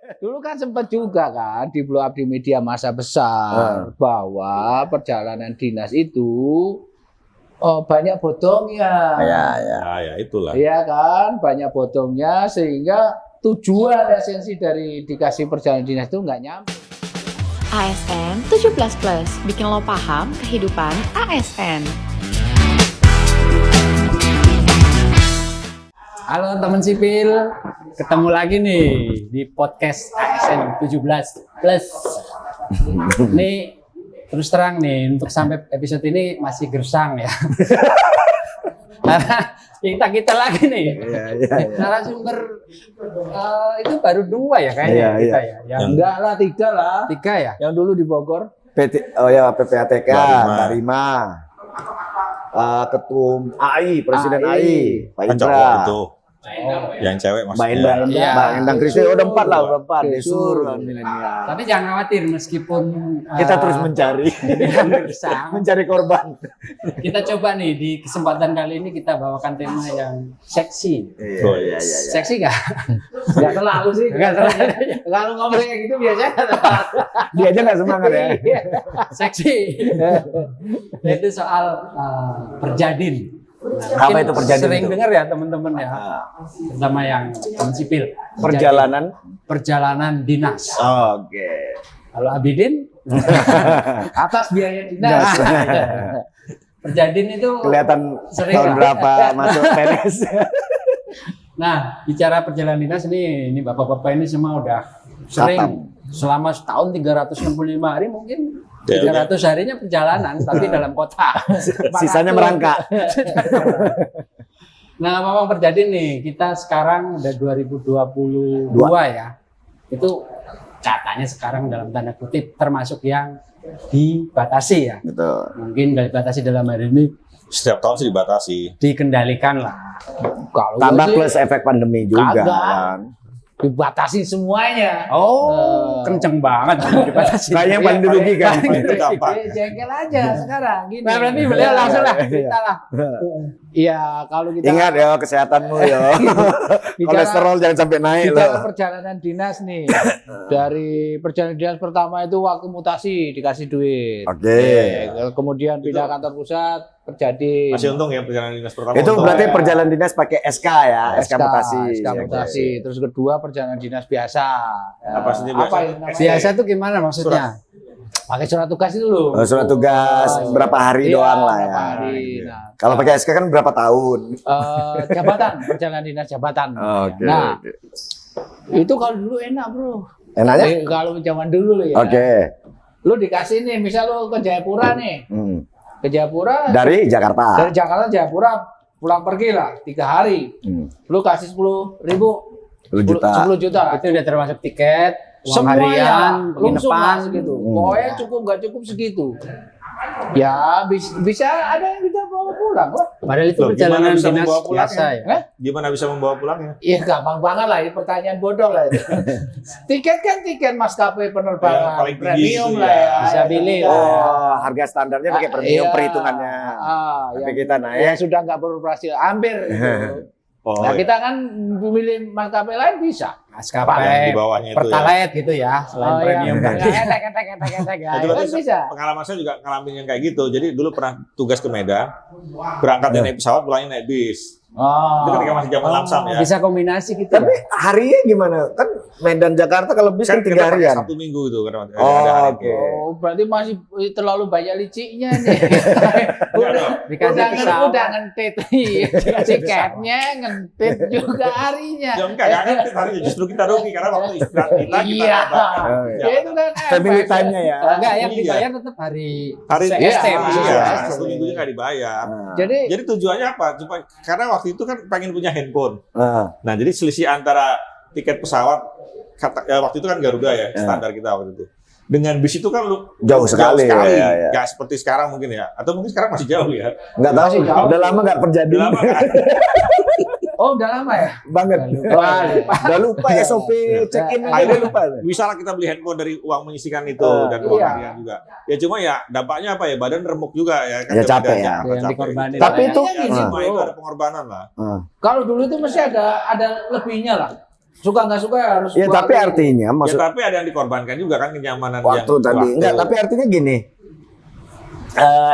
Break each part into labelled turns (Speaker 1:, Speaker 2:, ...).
Speaker 1: Dulu kan sempat juga kan di blow up di media massa besar bahwa perjalanan dinas itu banyak bodongnya.
Speaker 2: Ya itulah.
Speaker 1: Iya kan, banyak bodongnya sehingga tujuan esensi dari dikasih perjalanan dinas itu nggak nyampe.
Speaker 3: ASN 17+, bikin lo paham kehidupan ASN.
Speaker 4: Halo teman sipil, ketemu lagi nih di podcast ASN 17+. Nih terus terang nih, untuk sampai episode ini masih gersang ya. Karena kita lagi nih. Narasumber itu baru 2 ya kayaknya kita ya. Yang
Speaker 1: Enggak lah, 3 lah.
Speaker 4: 3 ya.
Speaker 1: Yang dulu di Bogor.
Speaker 5: PPATK, Mbak Rima, Ketum AI, Presiden AI, Pak
Speaker 2: Kan cowok
Speaker 5: Indra,
Speaker 2: itu. Yang cewek
Speaker 5: Mbak
Speaker 2: maksudnya.
Speaker 5: Endang,
Speaker 4: Iya.
Speaker 5: Mbak Endang Kristina, udah 4 lah, udah 4.
Speaker 1: Oke,
Speaker 5: Desur,
Speaker 1: Sur.
Speaker 5: milenial.
Speaker 4: Tapi jangan khawatir, meskipun
Speaker 5: Kita terus mencari,
Speaker 4: gersang,
Speaker 5: mencari korban.
Speaker 4: kita coba nih di kesempatan kali ini kita bawakan tema yang seksi.
Speaker 2: Oh, iya.
Speaker 4: Seksi nggak?
Speaker 1: Nggak terlalu sih.
Speaker 4: Nggak terlalu.
Speaker 1: Kalau ngomong kayak gitu biasanya
Speaker 5: Dia aja nggak semangat ya.
Speaker 4: Seksi. Itu soal perjadin.
Speaker 5: Apa
Speaker 4: Mungkin
Speaker 5: itu perjadin
Speaker 4: sering
Speaker 5: itu?
Speaker 4: dengar ya teman-teman ya, terutama yang teman sipil. Perjalanan dinas.
Speaker 5: Oke.
Speaker 4: Kalau Abidin
Speaker 1: atas biaya dinas.
Speaker 4: perjadin itu
Speaker 5: Kelihatan
Speaker 4: Sering
Speaker 5: tahun
Speaker 4: lah.
Speaker 5: berapa masuk PNS.
Speaker 4: Nah, bicara perjalanan dinas ini bapak-bapak ini semua udah sering selama setahun 365 hari mungkin.
Speaker 2: Ya,
Speaker 4: 300 harinya perjalanan tapi dalam kota.
Speaker 5: Sisanya merangkak.
Speaker 4: Nah, memang terjadi nih, kita sekarang udah 2022 ya. Itu katanya sekarang dalam tanda kutip termasuk yang dibatasi ya.
Speaker 5: Betul.
Speaker 4: Mungkin dibatasi dalam hari ini
Speaker 2: Setiap tahun sih dibatasi.
Speaker 4: dikendalikan lah.
Speaker 1: Kalau
Speaker 5: Tambah
Speaker 1: gua sih
Speaker 5: plus efek pandemi juga
Speaker 1: kagak.
Speaker 5: kan.
Speaker 1: dibatasi semuanya.
Speaker 4: Kenceng banget dibatasi.
Speaker 5: Kayak yang paling dirugikan.
Speaker 2: Itu gampang.
Speaker 1: Jengkel aja sekarang gini.
Speaker 4: Nah, berarti beliau langsung lah
Speaker 5: Iya.
Speaker 4: cerita lah.
Speaker 1: Iya, kalau kita
Speaker 5: Ingat ya kesehatanmu ya. Kolesterol jangan sampai naik
Speaker 1: bicara
Speaker 5: loh.
Speaker 1: perjalanan dinas nih. Dari perjalanan dinas pertama itu waktu mutasi dikasih duit.
Speaker 5: Oke.
Speaker 1: Kemudian pindah kantor pusat terjadi
Speaker 2: Masih untung ya perjalanan dinas pertama.
Speaker 5: Itu
Speaker 2: untung.
Speaker 5: berarti perjalanan dinas pakai SK ya, SK mutasi.
Speaker 1: SK mutasi. Terus kedua perjalanan dinas biasa.
Speaker 2: Apa sih ini biasa?
Speaker 1: Apa yang namanya?
Speaker 4: Biasa tuh gimana maksudnya?
Speaker 1: Pakai surat tugas dulu.
Speaker 5: Surat tugas berapa hari
Speaker 1: Iya,
Speaker 5: doang lah ya.
Speaker 1: berapa hari.
Speaker 2: Iya.
Speaker 1: Nah,
Speaker 5: Kalau pakai SK kan berapa tahun?
Speaker 1: jabatan, perjalanan dinas jabatan.
Speaker 5: Oke.
Speaker 1: Nah, itu kalau dulu enak, Bro.
Speaker 5: Enaknya?
Speaker 1: Kalau zaman dulu ya.
Speaker 5: Oke.
Speaker 1: Lu dikasih nih, misal lu ke Jayapura nih.
Speaker 5: Hmm.
Speaker 1: Ke Jayapura
Speaker 5: Dari Jakarta.
Speaker 1: dari Jakarta Jayapura pulang pergi lah 3 hari.
Speaker 5: Hmm.
Speaker 1: Lu kasih 10.000
Speaker 5: 10 juta.
Speaker 1: 10 juta.
Speaker 4: Itu udah termasuk tiket, uang
Speaker 1: Semuanya
Speaker 4: harian,
Speaker 1: langsung
Speaker 4: penginapan.
Speaker 1: lah segitu. Pokoknya cukup nggak cukup segitu. Ya bisa ada yang bisa bawa pulang kok.
Speaker 4: Padahal itu
Speaker 2: Loh,
Speaker 4: perjalanan
Speaker 2: gimana bisa
Speaker 4: dinas
Speaker 2: membawa pulang
Speaker 4: biasa
Speaker 2: ya?
Speaker 4: ya.
Speaker 2: Gimana bisa membawa pulangnya?
Speaker 1: Iya gampang banget lah, ini pertanyaan bodoh lah itu. Tiket kan tiket maskapai
Speaker 2: Ya,
Speaker 1: penerbangan
Speaker 2: paling tinggi
Speaker 1: premium
Speaker 2: gitu
Speaker 1: lah
Speaker 2: ya.
Speaker 1: ya.
Speaker 4: Bisa pilih lah.
Speaker 5: Oh, harga standarnya pakai premium
Speaker 1: Iya.
Speaker 5: perhitungannya. Tapi kita naik.
Speaker 1: yang sudah nggak beroperasi hampir. Gitu.
Speaker 2: Oh,
Speaker 1: Nah
Speaker 2: iya.
Speaker 1: kita kan memilih maskapai lain bisa.
Speaker 2: Yang
Speaker 4: Maskapai
Speaker 2: di bawahnya itu ya.
Speaker 4: Pertalite gitu ya, selain premium
Speaker 1: iya.
Speaker 4: tadi.
Speaker 1: Entek ya.
Speaker 2: Itu
Speaker 1: Kan
Speaker 2: berarti
Speaker 1: bisa.
Speaker 2: pengalaman saya juga ngalamin yang kayak gitu. Jadi dulu pernah tugas ke Medan, berangkatnya naik pesawat, pulangnya naik bis. Itu ketika masih zaman Lamsam ya.
Speaker 4: Bisa kombinasi gitu.
Speaker 5: Tapi
Speaker 4: ya?
Speaker 5: harinya gimana? Kan Medan Jakarta kalau bis kan 3
Speaker 2: kita pakai
Speaker 5: harian.
Speaker 2: Sabtu Minggu itu kan.
Speaker 5: Oh,
Speaker 2: hari
Speaker 5: oke.
Speaker 2: itu.
Speaker 1: Oh, berarti masih terlalu banyak liciknya nih.
Speaker 4: Dikasih pesawat.
Speaker 1: udah ngentit tiketnya, ngentit juga harinya.
Speaker 2: Ya enggak kan harinya justru kita rugi karena waktu istirahat kita
Speaker 1: Iya.
Speaker 2: dapat.
Speaker 1: Ya itu kan
Speaker 5: Family
Speaker 1: efek.
Speaker 5: time-nya ya.
Speaker 4: Enggak, yang
Speaker 2: Iya.
Speaker 4: dibayar tetap hari
Speaker 2: Hari
Speaker 4: ST
Speaker 1: iya,
Speaker 4: maksudnya.
Speaker 1: iya.
Speaker 2: Sabtu Minggunya nggak dibayar.
Speaker 1: Jadi
Speaker 2: Jadi tujuannya apa? Karena waktu itu kan pengen punya handphone.
Speaker 5: Nah,
Speaker 2: Nah, jadi selisih antara tiket pesawat waktu itu kan Garuda ya, standar kita waktu itu. Dengan bis itu kan lu
Speaker 5: Jauh sekali, ya.
Speaker 2: Nggak seperti sekarang mungkin ya. Atau mungkin sekarang masih jauh ya.
Speaker 5: nggak tahu.
Speaker 1: Masih jauh.
Speaker 5: Udah lama nggak terjadi.
Speaker 2: Udah lama kan?
Speaker 1: oh udah lama ya?
Speaker 5: Banget. Udah lupa SOP check-in aja udah lupa.
Speaker 2: Misalnya kita beli handphone dari uang menyisikan itu dan uang
Speaker 1: Iya.
Speaker 2: harian juga. Ya cuma ya dampaknya apa ya? Badan remuk juga ya.
Speaker 5: Ya, capek ya.
Speaker 2: Jakarta,
Speaker 4: Yang
Speaker 2: capek.
Speaker 4: dikorbanin.
Speaker 5: Tapi itu
Speaker 2: Ya, semua itu ada pengorbanan lah.
Speaker 1: Kalau dulu itu mesti ada lebihnya lah. suka nggak suka harus.
Speaker 5: Ya tapi artinya
Speaker 2: Ya
Speaker 5: maksud
Speaker 2: tapi ada yang dikorbankan juga kan kenyamanan
Speaker 5: waktu
Speaker 2: yang
Speaker 5: tadi. Enggak, tapi artinya gini.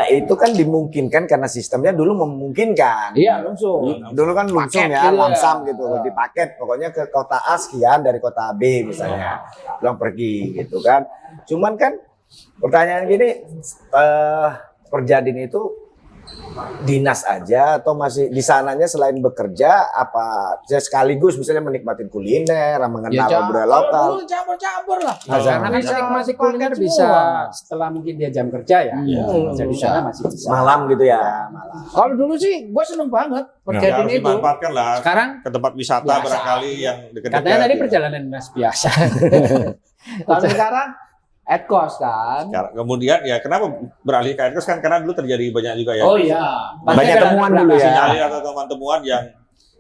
Speaker 5: Itu kan dimungkinkan karena sistemnya dulu memungkinkan.
Speaker 1: Iya, langsung.
Speaker 5: Dulu kan langsung
Speaker 1: Paket
Speaker 5: ya,
Speaker 1: gitu ya.
Speaker 5: lamsam gitu, di paket. Pokoknya ke kota A sekian dari kota B misalnya, pulang pergi gitu kan. Cuman kan pertanyaan gini, Perjadin itu dinas aja atau masih di sananya selain bekerja apa sekaligus misalnya menikmati kuliner, mengenal budaya lokal.
Speaker 1: Dulu campur-campur lah.
Speaker 4: Karena kan
Speaker 1: Bisa
Speaker 4: menikmati
Speaker 1: paket
Speaker 4: kuliner
Speaker 1: semua.
Speaker 4: bisa setelah mungkin dia jam kerja ya.
Speaker 2: Iya.
Speaker 4: Jadi di sana masih bisa.
Speaker 5: Malam gitu ya.
Speaker 1: Kalau dulu sih gue seneng banget
Speaker 2: Ya,
Speaker 1: Perjadin
Speaker 2: harus
Speaker 1: itu.
Speaker 2: dimanfaatkan lah
Speaker 4: Sekarang
Speaker 2: ke tempat wisata
Speaker 4: Biasa.
Speaker 2: barangkali yang dekat-dekat.
Speaker 4: katanya tadi
Speaker 2: gitu.
Speaker 4: perjalanan dinas biasa.
Speaker 1: Tapi sekarang at cost kan.
Speaker 2: Kemudian ya kenapa beralih ke Aircross kan karena dulu terjadi banyak juga ya.
Speaker 1: Oh iya.
Speaker 5: Banyak temuan dulu ya.
Speaker 2: Sinyalir atau teman-temuan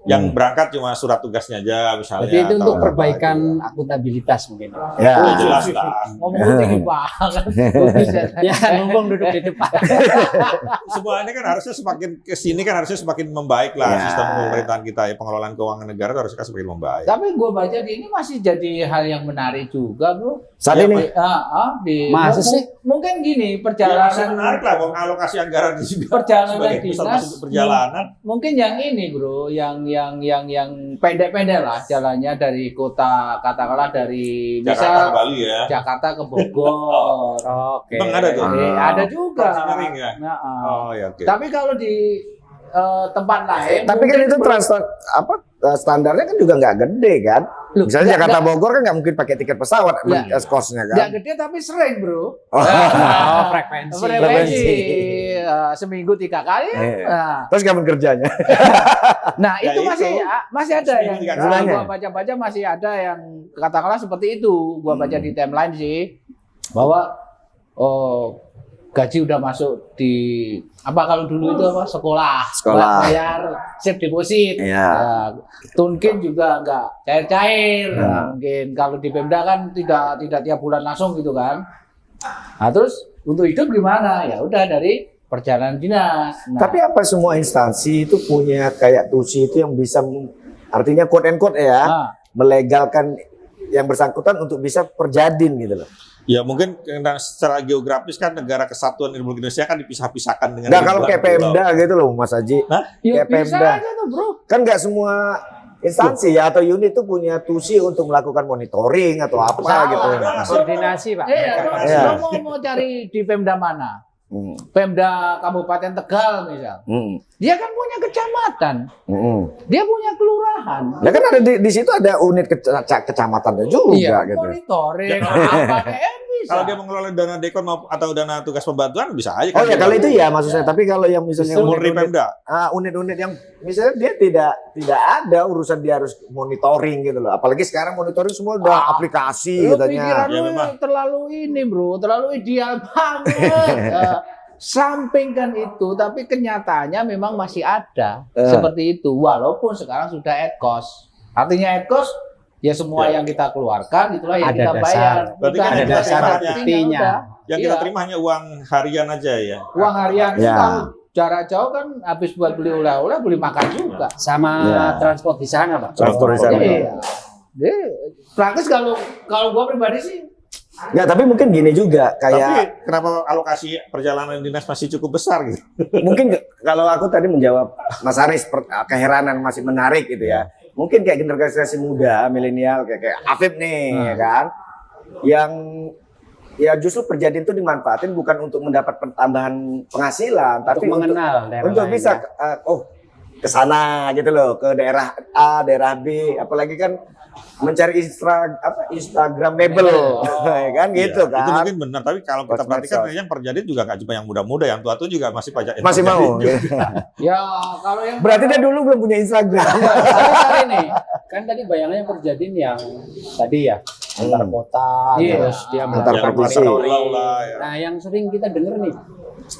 Speaker 2: yang berangkat cuma surat tugasnya aja misalnya.
Speaker 4: Jadi itu untuk
Speaker 2: atau apa
Speaker 4: perbaikan
Speaker 2: gitu.
Speaker 4: akuntabilitas mungkin.
Speaker 5: Ya.
Speaker 2: Oh, jelas lah.
Speaker 1: Ngomong tinggi banget.
Speaker 4: Ya, mumpung duduk di depan.
Speaker 2: Semuanya kan harusnya semakin kesini kan harusnya semakin membaik lah
Speaker 5: Ya.
Speaker 2: sistem pemerintahan kita ya pengelolaan keuangan negara itu harusnya semakin membaik.
Speaker 1: Tapi gue baca di ini masih jadi hal yang menarik juga, bro.
Speaker 5: Saat
Speaker 2: Ya,
Speaker 5: ini
Speaker 4: Masa sih?
Speaker 1: Mungkin gini
Speaker 2: Ya, masih
Speaker 1: perjalanan
Speaker 2: menarik lah mau alokasi anggaran di sini
Speaker 1: perjalanan
Speaker 2: sebagai pusat
Speaker 1: dinas
Speaker 2: masuk perjalanan.
Speaker 1: mungkin yang ini bro, yang pendek-pendek lah jalannya dari kota, katakanlah dari
Speaker 2: Jakarta ke
Speaker 1: misal
Speaker 2: Bali ya.
Speaker 1: Jakarta ke Bogor.
Speaker 4: Oke.
Speaker 2: Emang ada tuh?
Speaker 1: Ada juga.
Speaker 2: Engineering ya?
Speaker 1: Nah,
Speaker 2: Oh ya oke.
Speaker 1: Tapi kalau di tempat lain,
Speaker 5: tapi kan
Speaker 1: mungkin
Speaker 5: itu standarnya kan juga nggak gede kan.
Speaker 1: Loh,
Speaker 5: Misalnya
Speaker 1: nggak-
Speaker 5: Jakarta Bogor kan nggak mungkin pakai tiket pesawat
Speaker 1: Nggak.
Speaker 5: kosnya
Speaker 1: nggak
Speaker 5: kan.
Speaker 1: gede tapi sering bro.
Speaker 5: Oh.
Speaker 4: Oh, frekuensi.
Speaker 1: Frekuensi seminggu 3 kali.
Speaker 5: Iya.
Speaker 1: Nah,
Speaker 5: Terus kapan kerjanya?
Speaker 1: nah
Speaker 2: Ya
Speaker 1: itu
Speaker 2: itu.
Speaker 1: masih ada
Speaker 2: Seminggu
Speaker 1: yang
Speaker 2: 3 kali.
Speaker 1: kalau
Speaker 5: Sebenarnya.
Speaker 1: gua baca-baca masih ada yang katakanlah seperti itu. Gua baca di timeline sih bahwa gaji udah masuk di apa kalau dulu itu apa sekolah bayar safe deposit.
Speaker 5: Iya.
Speaker 1: Nah, Tunkin juga enggak cair-cair.
Speaker 5: Ya.
Speaker 1: Nah, mungkin kalau di Pemda kan tidak tiap bulan langsung gitu kan. Nah, terus untuk hidup gimana? Ya udah dari perjalanan dinas. Nah,
Speaker 5: Tapi apa semua instansi itu punya kayak TUSI itu yang bisa artinya quote and quote ya,
Speaker 1: nah,
Speaker 5: melegalkan yang bersangkutan untuk bisa perjadin gitu loh.
Speaker 2: Ya mungkin karena secara geografis kan negara kesatuan Republik Indonesia kan dipisah-pisahkan dengan
Speaker 5: Nggak kalau
Speaker 2: ribuan
Speaker 5: kayak
Speaker 2: pulau.
Speaker 5: Pemda gitu loh Mas Haji.
Speaker 1: ya
Speaker 5: kayak
Speaker 1: bisa
Speaker 5: Pemda.
Speaker 1: aja tuh bro.
Speaker 5: Kan nggak semua instansi ya atau unit itu punya TUSI untuk melakukan monitoring atau apa
Speaker 1: Salah.
Speaker 5: gitu.
Speaker 4: Koordinasi, Pak.
Speaker 1: Iya,
Speaker 5: Iya.
Speaker 1: lo mau cari di Pemda mana?
Speaker 5: Hmm.
Speaker 1: Pemda Kabupaten Tegal misal.
Speaker 5: Hmm.
Speaker 1: Dia kan punya kecamatan,
Speaker 5: Hmm.
Speaker 1: dia punya kelurahan.
Speaker 5: Nah kan ada di situ ada unit kecamatannya juga
Speaker 1: Iya,
Speaker 5: gitu.
Speaker 1: monitoring apa kayak bisa.
Speaker 2: Kalau dia mengelola dana dekon atau dana tugas pembantuan bisa aja
Speaker 5: Oh
Speaker 2: kan.
Speaker 5: ya kalau itu ya maksud saya. Tapi kalau yang misalnya
Speaker 2: Murni Pemda.
Speaker 5: unit-unit yang misalnya dia tidak ada urusan dia harus monitoring gitu loh. Apalagi sekarang monitoring semua udah aplikasi
Speaker 1: Lu
Speaker 5: katanya.
Speaker 1: pikiran
Speaker 2: Ya,
Speaker 1: lu
Speaker 2: memang.
Speaker 1: terlalu ini bro, terlalu ideal banget. Sampingkan itu, tapi kenyataannya memang masih ada seperti itu. Walaupun sekarang sudah at cost. Artinya at cost, ya semua yang kita keluarkan itulah yang
Speaker 4: Ada
Speaker 1: kita
Speaker 4: dasar.
Speaker 1: bayar.
Speaker 2: Berarti
Speaker 1: Bukan
Speaker 2: kan
Speaker 4: ada
Speaker 2: yang
Speaker 4: dasar
Speaker 2: kita
Speaker 1: artinya
Speaker 4: buktinya.
Speaker 1: udah.
Speaker 2: Yang kita
Speaker 1: Iya.
Speaker 2: terima hanya uang harian aja ya.
Speaker 1: Uang harian
Speaker 5: Ya.
Speaker 1: kalau jarak jauh kan habis buat beli oleh-oleh, beli makan juga.
Speaker 4: Sama
Speaker 5: Ya.
Speaker 4: transport di sana, Pak.
Speaker 5: Transport di sana.
Speaker 1: Iya. Jadi praktis kalau gua pribadi sih
Speaker 5: Nggak, tapi mungkin gini juga
Speaker 2: Tapi
Speaker 5: kayak
Speaker 2: kenapa alokasi perjalanan dinas masih cukup besar gitu?
Speaker 5: mungkin kalau aku tadi menjawab Mas Aris keheranan masih menarik gitu ya. Mungkin kayak generasi muda, milenial kayak Afif nih ya kan. Yang ya justru perjadian itu dimanfaatin bukan untuk mendapat tambahan penghasilan, tapi
Speaker 4: mengenal daerah
Speaker 5: untuk
Speaker 4: lain,
Speaker 5: bisa ke sana gitu loh, ke daerah A, daerah B, apalagi kan mencari Instagramable, ya kan gitu
Speaker 2: Iya, Itu
Speaker 5: kan.
Speaker 2: mungkin benar, tapi kalau kita
Speaker 5: Buat
Speaker 2: perhatikan
Speaker 5: medsos.
Speaker 2: yang perjadian juga nggak cuma yang muda-muda, yang tua-tua juga masih pajak.
Speaker 5: Masih mau.
Speaker 1: ya kalau yang
Speaker 5: Berarti dia dulu belum punya Instagram.
Speaker 4: Tapi kali nih, kan tadi bayangannya perjadian yang tadi ya antar kota,
Speaker 1: Iya.
Speaker 4: terus dia
Speaker 5: Antar
Speaker 4: melakukan
Speaker 5: provinsi.
Speaker 4: monitoring.
Speaker 2: Lah, ya.
Speaker 4: Nah, yang sering kita dengar nih,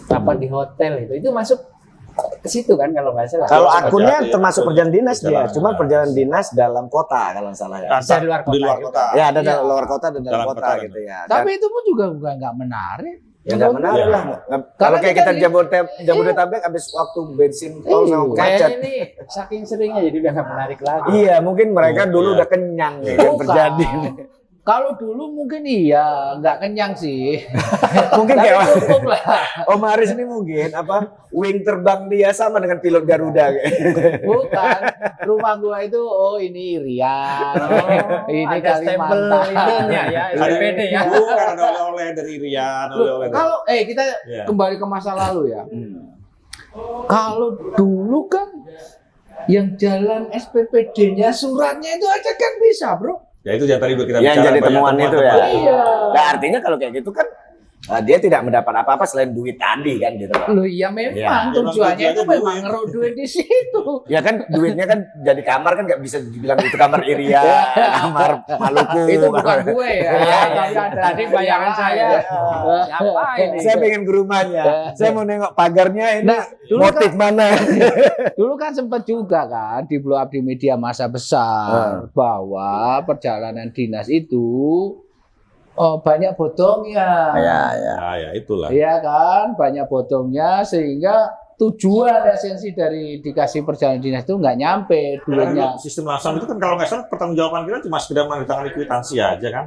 Speaker 4: rapat di hotel itu masuk ke situ kan kalau nggak salah.
Speaker 5: Kalau
Speaker 2: Termasuk
Speaker 5: akunnya
Speaker 2: perjalanan,
Speaker 5: termasuk perjalanan dinas dia,
Speaker 2: perjalanan
Speaker 5: cuma
Speaker 2: dinas.
Speaker 5: perjalanan dinas dalam kota kalau nggak salah ya.
Speaker 4: Bisa di luar kota
Speaker 2: Di luar
Speaker 4: juga.
Speaker 2: kota.
Speaker 5: Ya ada
Speaker 1: Iya.
Speaker 5: dalam luar kota dan dalam
Speaker 2: Dalam
Speaker 5: kota
Speaker 2: kota,
Speaker 5: gitu ya.
Speaker 1: tapi itu pun juga bukan nggak menarik.
Speaker 5: Ya nggak menarik lah. Kalau kayak kita Jabodetabek habis waktu bensin tol sama
Speaker 4: Kayaknya
Speaker 5: macet.
Speaker 4: ini saking seringnya jadi udah nggak menarik lagi.
Speaker 5: Iya, mungkin mereka dulu
Speaker 2: Iya.
Speaker 5: udah kenyang ya yang
Speaker 1: Bukan.
Speaker 5: terjadi.
Speaker 1: Kalau dulu mungkin iya, nggak kenyang sih.
Speaker 5: Mungkin
Speaker 1: Tapi
Speaker 5: kayak
Speaker 1: cukup lah.
Speaker 5: Om Haris ini mungkin apa wing terbang dia sama dengan pilot Garuda kayak.
Speaker 1: Bukan. Rumah gua itu, oh ini Irian. Ini
Speaker 4: ada stempel
Speaker 1: Kalimantan.
Speaker 4: ininya ya, SPPD ya.
Speaker 2: Bukan ada oleh-oleh dari Rian, oleh-oleh. dari-
Speaker 1: Kalau kita
Speaker 2: Iya.
Speaker 1: kembali ke masa lalu ya. Kalau dulu kan yang jalan SPPD-nya suratnya itu aja kan bisa, Bro.
Speaker 2: Ya itu yang tadi kita
Speaker 5: Yang
Speaker 2: bicara,
Speaker 5: jadi
Speaker 2: banyak
Speaker 5: temuan itu ya.
Speaker 2: temuan.
Speaker 1: Iya.
Speaker 5: Nah, artinya kalau kayak gitu kan dia tidak mendapat apa-apa selain duit tadi kan gitu.
Speaker 1: Loh iya memang
Speaker 5: Iya.
Speaker 1: tujuannya itu
Speaker 2: Tujuannya
Speaker 1: memang
Speaker 2: duit.
Speaker 1: ngeruk duit di situ.
Speaker 5: Ya kan duitnya kan jadi kamar kan nggak bisa dibilang itu kamar Iria, kamar Maluku.
Speaker 1: Itu bukan gue ya.
Speaker 4: Iya,
Speaker 1: Tapi ada
Speaker 4: Tadi bayangan saya. Siapa ini?
Speaker 5: Saya pengen ke rumahnya. Saya mau nengok pagarnya ini
Speaker 1: Nah, dulu
Speaker 5: motif mana.
Speaker 1: Dulu kan sempat juga kan di blow up di media massa besar bahwa perjalanan dinas itu banyak bodongnya.
Speaker 5: ya.
Speaker 2: Ya itulah.
Speaker 1: Iya kan, banyak bodongnya sehingga tujuan esensi dari dikasih perjalanan dinas itu nggak nyampe duitnya.
Speaker 2: Sistem langsung itu kan kalau nggak salah pertanggungjawaban kita cuma sekedar menandatangani kwitansi aja kan.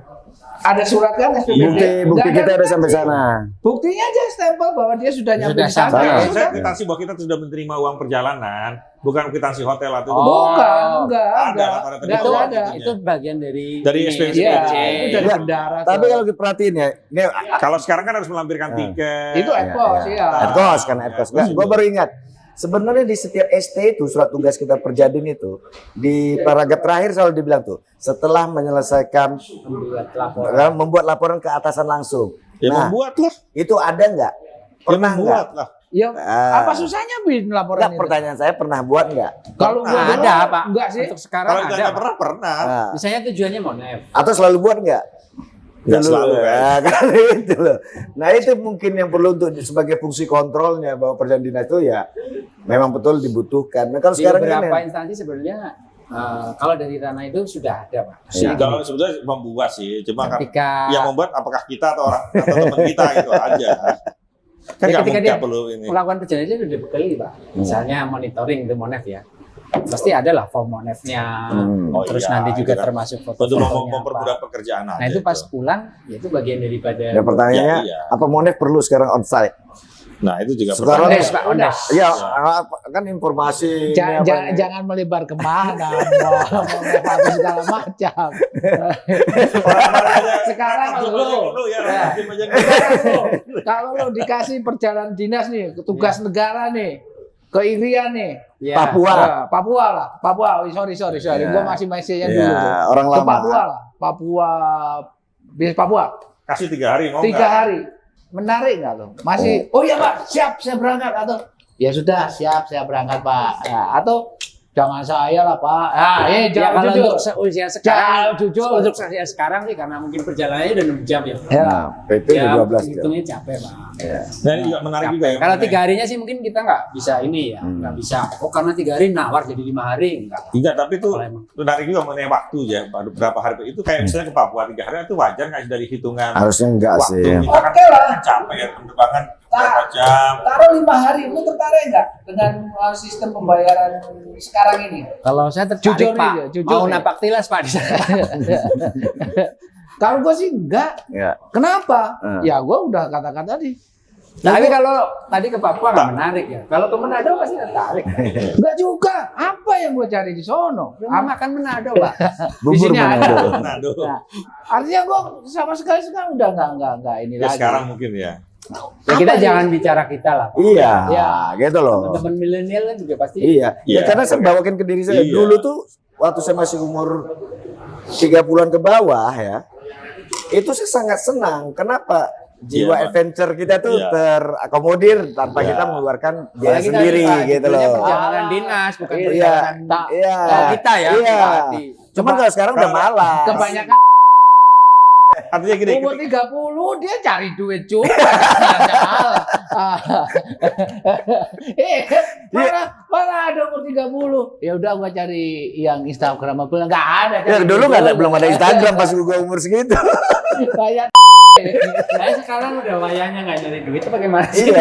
Speaker 1: Ada surat kan SPPD?
Speaker 5: Bukti
Speaker 1: Nggak
Speaker 5: kita
Speaker 1: ada
Speaker 5: udah sampai
Speaker 1: kwitansi.
Speaker 5: sana.
Speaker 1: Buktinya aja stempel bahwa dia sudah nyampe
Speaker 4: Sudah
Speaker 1: di sana.
Speaker 4: sampai.
Speaker 1: Ya
Speaker 2: Saya
Speaker 1: sudah.
Speaker 2: kwitansi bahwa kita sudah menerima uang perjalanan, bukan kwitansi hotel atau itu.
Speaker 1: Bukan, enggak,
Speaker 2: Ada,
Speaker 1: enggak.
Speaker 2: pada tadi
Speaker 1: Enggak
Speaker 2: itu
Speaker 1: ada.
Speaker 2: gitu.
Speaker 4: Itu bagian dari
Speaker 2: Dari
Speaker 4: ini,
Speaker 2: SPPD.
Speaker 1: Iya,
Speaker 4: SPC.
Speaker 1: itu dari
Speaker 5: Iya.
Speaker 1: bandara.
Speaker 5: Tapi
Speaker 1: ke-
Speaker 5: kalau diperhatiin ya, ini
Speaker 2: Kalau sekarang kan harus melampirkan tiket.
Speaker 1: itu Epos ya.
Speaker 5: Adkos kan Adkos. Gue baru ingat. Sebenarnya di setiap ST itu surat tugas kita Perjadin itu di paragraf terakhir selalu dibilang tuh setelah menyelesaikan
Speaker 4: Membuat laporan.
Speaker 5: membuat laporan ke atasan langsung.
Speaker 2: Ya
Speaker 5: Nah,
Speaker 2: membuat lah.
Speaker 5: itu ada nggak?
Speaker 2: Ya
Speaker 5: Pernah nggak?
Speaker 2: membuat lah.
Speaker 1: Ya,
Speaker 5: Ah.
Speaker 1: apa susahnya bin laporan
Speaker 5: Nggak,
Speaker 1: itu?
Speaker 5: pertanyaan saya pernah buat nggak?
Speaker 1: Kalau gua
Speaker 4: Nah,
Speaker 1: dulu,
Speaker 4: ada Pak.
Speaker 1: Enggak sih.
Speaker 4: Untuk sekarang
Speaker 2: Kalau
Speaker 4: ada.
Speaker 2: ditanya
Speaker 4: Pak.
Speaker 2: pernah.
Speaker 5: Nah,
Speaker 4: Misalnya tujuannya monef.
Speaker 5: atau selalu buat nggak?
Speaker 2: Nggak
Speaker 5: Dulu,
Speaker 2: selalu, kan.
Speaker 5: ya, kan itu loh. Nah itu mungkin yang perlu untuk sebagai fungsi kontrolnya bahwa perjalanan dinas itu ya memang betul dibutuhkan. Nah kalau
Speaker 4: Di
Speaker 5: sekarang ini
Speaker 4: beberapa instansi sebenarnya kalau dari ranah itu sudah ada Pak.
Speaker 2: Sih,
Speaker 5: Iya.
Speaker 2: kalau sebetulnya membuat sih, cuma kan
Speaker 4: Ketika
Speaker 2: yang membuat apakah kita atau orang atau teman kita gitu aja. Kan
Speaker 4: Ya,
Speaker 2: nggak
Speaker 4: ketika
Speaker 2: mungkin
Speaker 4: dia
Speaker 2: perlu ini.
Speaker 4: melakukan perjalanan itu sudah dibekali Pak. Misalnya monitoring itu monef ya. Pasti ada lah form monefnya.
Speaker 2: Oh
Speaker 4: Terus
Speaker 2: iya,
Speaker 4: nanti juga
Speaker 2: itu kan.
Speaker 4: termasuk
Speaker 2: Untuk
Speaker 4: foto-fotonya
Speaker 2: mempermudah
Speaker 4: apa.
Speaker 2: pekerjaan aja.
Speaker 4: Nah itu pas pulang ya itu bagian daripada
Speaker 5: ya pertanyaannya
Speaker 2: Iya, iya.
Speaker 5: apa Monef perlu sekarang onsite?
Speaker 2: Nah itu juga
Speaker 5: Sekarang-
Speaker 2: pertanyaan.
Speaker 4: Ondes Pak, ondes.
Speaker 5: Iya kan informasi. ini apa ini?
Speaker 1: Jangan melebar kemana, mau atau segala macam. Sekarang lo,
Speaker 2: ya,
Speaker 1: Ya.
Speaker 2: hakim aja.
Speaker 1: sekarang lo, kalau lo dikasih perjalanan dinas nih, tugas negara nih, ke Irian nih,
Speaker 4: Ya.
Speaker 5: Papua.
Speaker 1: Papua lah, Papua. Sorry,
Speaker 5: Ya.
Speaker 1: gua masih yang
Speaker 5: Ya,
Speaker 1: dulu. tuh.
Speaker 5: orang
Speaker 1: Ke
Speaker 5: lama.
Speaker 1: Papua lah, bis Papua.
Speaker 2: Kasih 3 hari, mau
Speaker 1: 3
Speaker 2: nggak?
Speaker 1: hari. Menarik nggak lo? Masih, oh iya Pak, siap saya berangkat atau ya sudah siap saya berangkat Pak. Ya, atau jangan saya lah Pak.
Speaker 4: Ya,
Speaker 1: Jangan
Speaker 4: kalau
Speaker 1: jujur.
Speaker 4: untuk usia
Speaker 1: Jangan
Speaker 4: sekarang,
Speaker 1: jujur.
Speaker 4: untuk usia sekarang sih karena mungkin perjalanannya udah 6 jam ya.
Speaker 1: Ya.
Speaker 5: Nah, PP
Speaker 4: Ya,
Speaker 5: 12 jam.
Speaker 4: hitungnya capek Pak.
Speaker 2: Nah ini juga menarik juga ya.
Speaker 4: Kalau
Speaker 2: mengenai-
Speaker 4: 3 harinya sih mungkin kita nggak bisa ini ya, nggak bisa. Oh karena 3 hari nawar jadi 5 hari enggak.
Speaker 2: Enggak, tapi itu
Speaker 4: Kalau emang.
Speaker 2: menarik juga mengenai waktu ya. Berapa hari itu kayak misalnya ke Papua 3 hari itu wajar nggak sih dari hitungan
Speaker 5: Harusnya enggak
Speaker 2: waktu
Speaker 5: sih.
Speaker 2: kita kan
Speaker 1: Oke lah.
Speaker 2: capek ya penerbangan berapa jam.
Speaker 1: Taruh 5 hari, lu tertarik nggak dengan sistem pembayaran sekarang ini?
Speaker 4: Kalau saya tertarik
Speaker 1: Jujur nih,
Speaker 4: Pak,
Speaker 1: ya, jujur
Speaker 4: mau
Speaker 1: nih.
Speaker 4: napak tilas Pak di sana.
Speaker 1: Kalau gue sih enggak.
Speaker 5: Ya.
Speaker 1: Kenapa?
Speaker 5: Hmm.
Speaker 1: Ya gue udah katakan tadi.
Speaker 4: Tapi kalau tadi ke Papua nggak menarik ya. Kalau ke Manado pasti tertarik.
Speaker 1: Enggak juga. Apa yang gue cari di sono?
Speaker 4: Sama makan Manado Pak.
Speaker 5: Bubur
Speaker 1: sini
Speaker 5: Manado.
Speaker 2: Nah, aduh.
Speaker 1: Nah, artinya gue sama sekali sekarang udah enggak ini
Speaker 2: Ya
Speaker 1: lagi.
Speaker 2: sekarang mungkin ya.
Speaker 4: Ya, kita
Speaker 1: Apa sih?
Speaker 4: jangan bicara kita lah Pak.
Speaker 5: Iya,
Speaker 1: Ya.
Speaker 5: gitu loh.
Speaker 4: Teman-teman milenial kan juga pasti.
Speaker 5: Iya. Ya
Speaker 2: Iya.
Speaker 5: karena saya bawakan ke diri saya.
Speaker 2: Iya.
Speaker 5: Dulu tuh waktu saya masih umur 30-an ke bawah ya. Itu saya sangat senang. Kenapa? Jiwa
Speaker 2: Iya, Bang.
Speaker 5: adventure kita tuh
Speaker 2: Iya.
Speaker 5: terakomodir tanpa
Speaker 2: Iya.
Speaker 5: kita mengeluarkan biaya
Speaker 4: Apalagi
Speaker 5: sendiri
Speaker 4: tadi, Pak,
Speaker 5: gitu
Speaker 4: judulnya
Speaker 5: loh.
Speaker 4: Perjalanan dinas bukan
Speaker 1: Iya.
Speaker 4: perjalanan
Speaker 5: Iya.
Speaker 4: kita ya.
Speaker 5: Iya.
Speaker 4: pribadi.
Speaker 5: Cuman kalau sekarang udah malas.
Speaker 1: Kebanyakan
Speaker 2: Artinya gini,
Speaker 1: umur 30 dia cari duit juga. Salah. Mana ada umur 30. Ya udah gua cari yang Instagramable enggak ada.
Speaker 5: Ya,
Speaker 1: cari
Speaker 5: dulu
Speaker 1: duit.
Speaker 5: belum ada Instagram pas gua umur segitu.
Speaker 1: Kayak
Speaker 4: Saya sekarang udah wayangnya nggak nyari duit, itu bagaimana sih?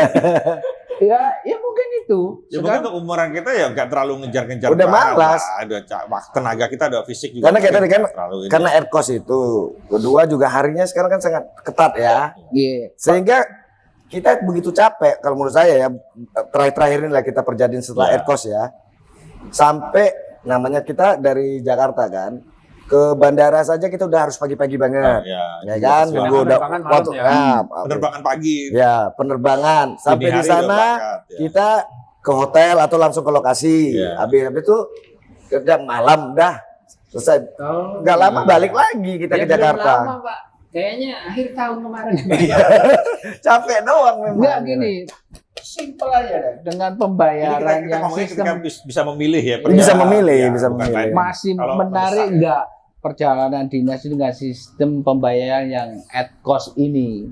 Speaker 5: Iya.
Speaker 1: Ya mungkin itu.
Speaker 2: Ya mungkin untuk umuran kita ya nggak terlalu ngejar-ngejar.
Speaker 5: Udah
Speaker 2: banget
Speaker 5: malas.
Speaker 2: lah. Ada tenaga kita, ada fisik juga.
Speaker 5: Karena kita
Speaker 2: mungkin
Speaker 5: kan
Speaker 2: nggak terlalu ini.
Speaker 5: karena Aircos itu, kedua juga harinya sekarang kan sangat ketat ya.
Speaker 1: Iya.
Speaker 5: Sehingga kita begitu capek kalau menurut saya ya, terakhir-terakhir ini lah kita perjadian setelah
Speaker 2: Ya.
Speaker 5: Aircos ya. Sampai namanya kita dari Jakarta kan ke bandara saja kita udah harus pagi-pagi banget. Ya kan,
Speaker 2: Sedangkan
Speaker 5: nunggu udah
Speaker 4: penerbangan malam
Speaker 5: waktu
Speaker 4: ya.
Speaker 2: penerbangan pagi.
Speaker 5: ya penerbangan sampai
Speaker 2: Dini
Speaker 5: di
Speaker 2: hari
Speaker 5: sana
Speaker 2: udah berangkat, ya.
Speaker 5: kita ke hotel atau langsung ke lokasi.
Speaker 2: Ya.
Speaker 5: Habis itu kerja malam dah selesai.
Speaker 4: Oh,
Speaker 5: Nggak lama balik lagi kita
Speaker 4: ya,
Speaker 5: ke
Speaker 4: belum
Speaker 5: Jakarta.
Speaker 4: lama, Pak. Kayaknya akhir tahun kemarin.
Speaker 5: Capek doang memang.
Speaker 1: Enggak gini, simpel aja deh. Dengan pembayaran
Speaker 2: Jadi kita
Speaker 1: yang
Speaker 2: ngomongin
Speaker 1: sistem
Speaker 2: ketika bisa memilih ya.
Speaker 5: Bisa memilih, bisa
Speaker 2: bukan
Speaker 5: memilih.
Speaker 2: lain.
Speaker 1: masih
Speaker 2: Kalau
Speaker 1: menarik
Speaker 2: mendesak.
Speaker 1: enggak perjalanan dinas dengan sistem pembayaran yang at cost ini?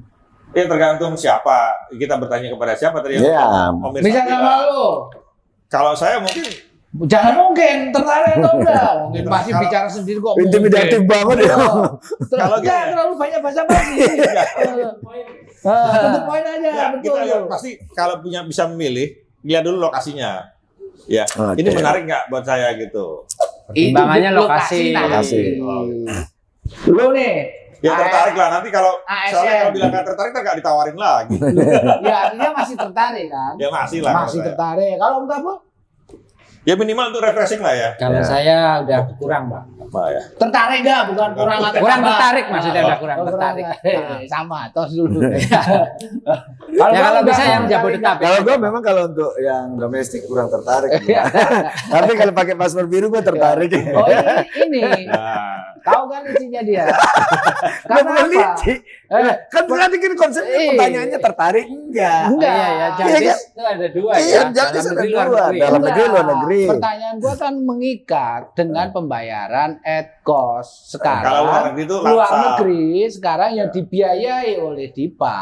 Speaker 2: Ya tergantung siapa. Kita bertanya kepada siapa tadi.
Speaker 5: Iya.
Speaker 2: Om Mirsa
Speaker 1: Misalnya
Speaker 2: bilang.
Speaker 1: sama lo,
Speaker 2: Kalau saya mungkin
Speaker 1: jangan mungkin tertarik atau enggak? Mungkin
Speaker 2: Kalau-
Speaker 1: masih bicara sendiri kok.
Speaker 5: Intimidatif banget ya.
Speaker 2: Kalau gini
Speaker 1: Enggak
Speaker 2: ya.
Speaker 1: terlalu banyak basa-basi. Tentu poin aja,
Speaker 2: ya,
Speaker 1: betul.
Speaker 2: kita lihat pasti kalau punya bisa memilih, lihat dulu lokasinya. Ya,
Speaker 5: Oke.
Speaker 2: ini menarik nggak buat saya gitu.
Speaker 4: Pertimbangannya
Speaker 1: Itu
Speaker 4: lokasi.
Speaker 1: lokasi.
Speaker 2: Lokasi.
Speaker 1: Lu nih,
Speaker 2: Ya tertarik lah nanti kalau
Speaker 1: ASN.
Speaker 2: soalnya kalau bilang nggak tertarik kan nggak ditawarin lagi.
Speaker 1: ya artinya masih tertarik kan?
Speaker 2: Ya masih lah.
Speaker 1: Masih
Speaker 2: kalau saya.
Speaker 1: tertarik. Kalau enggak apa?
Speaker 2: Ya minimal untuk refreshing lah ya.
Speaker 4: Kalau saya udah kurang, Pak.
Speaker 2: Apa ya?
Speaker 1: Tertarik enggak? Bukan kurang atau
Speaker 4: Kurang
Speaker 1: tambah.
Speaker 4: tertarik maksudnya, udah kurang
Speaker 1: Oh,
Speaker 4: tertarik.
Speaker 1: Sama, tos dulu.
Speaker 4: Ya kalau bisa yang Jabodetabek.
Speaker 5: Kalau gue memang kalau untuk yang domestik kurang tertarik. Tapi kalau pakai paspor biru gue tertarik.
Speaker 1: Oh ini.
Speaker 2: Nah,
Speaker 1: Tahu kan isinya dia?
Speaker 5: Kan
Speaker 1: Karena
Speaker 5: bukan
Speaker 1: apa?
Speaker 5: licik. Kan berarti kan konsepnya pertanyaannya tertarik enggak?
Speaker 1: Enggak.
Speaker 4: Iya, ya.
Speaker 5: Iya
Speaker 4: Jadi
Speaker 5: kan?
Speaker 4: itu ada dua
Speaker 5: Iya,
Speaker 4: ya.
Speaker 5: jadi
Speaker 4: Dalam
Speaker 5: ada
Speaker 4: negeri,
Speaker 5: dua.
Speaker 4: luar negeri.
Speaker 5: Dalam negeri, luar negeri.
Speaker 1: Pertanyaan gua kan mengikat dengan pembayaran at cost. Sekarang
Speaker 2: Kalau luar negeri itu
Speaker 1: luar
Speaker 2: lamsam.
Speaker 1: negeri sekarang yang dibiayai oleh DIPA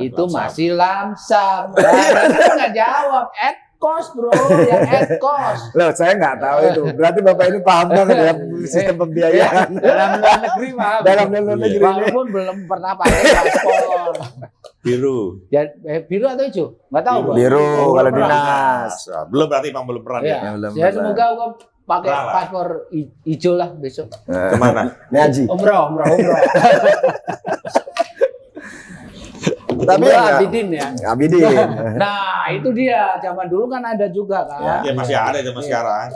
Speaker 1: itu
Speaker 2: lamsam.
Speaker 1: masih lamsam. Nah, itu nggak jawab at cost bro, yang at cost.
Speaker 5: Loh, saya nggak tahu itu. Berarti Bapak ini paham banget ya sistem pembiayaan.
Speaker 4: Dalam luar negeri, Pak.
Speaker 5: Dalam luar negeri ini.
Speaker 1: Walaupun belum pernah pakai paspor.
Speaker 2: biru.
Speaker 1: Ya, biru atau hijau? Nggak tahu. Bro.
Speaker 5: Biru
Speaker 1: Oh,
Speaker 5: kalau
Speaker 1: belum pernah.
Speaker 5: dinas.
Speaker 2: Belum berarti emang belum pernah
Speaker 1: Ya,
Speaker 2: ya.
Speaker 5: Ya, belum
Speaker 1: ya
Speaker 5: pernah.
Speaker 1: semoga gua pakai
Speaker 2: Pernah lah.
Speaker 1: paspor hijau lah besok.
Speaker 2: Kemana?
Speaker 5: Ini Haji.
Speaker 1: Umroh.
Speaker 5: Tapi
Speaker 4: Umroh
Speaker 5: ya,
Speaker 4: Abidin ya.
Speaker 5: Abidin.
Speaker 1: Nah, itu dia. Zaman dulu kan ada juga kan.
Speaker 2: Ya masih ada zaman sekarang.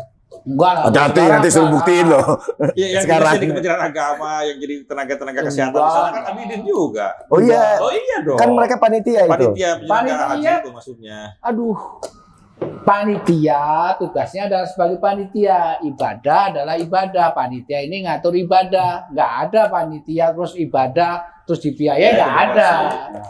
Speaker 1: Enggak lah.
Speaker 5: Hati-hati
Speaker 1: sekarang
Speaker 5: nanti suruh
Speaker 1: enggak.
Speaker 5: buktiin loh.
Speaker 2: Iya, yang
Speaker 5: Sekarang.
Speaker 2: di Kementerian Agama yang jadi tenaga-tenaga kesehatan
Speaker 1: Enggak.
Speaker 2: di sana kan Abidin juga.
Speaker 5: Oh iya,
Speaker 2: Oh iya dong.
Speaker 5: kan mereka panitia itu.
Speaker 2: panitia penyelenggara haji
Speaker 1: Panitia.
Speaker 2: itu maksudnya.
Speaker 1: Aduh. Panitia tugasnya adalah sebagai panitia, ibadah adalah ibadah. Panitia ini ngatur ibadah, nggak ada panitia terus ibadah terus dibiayai, nggak ada.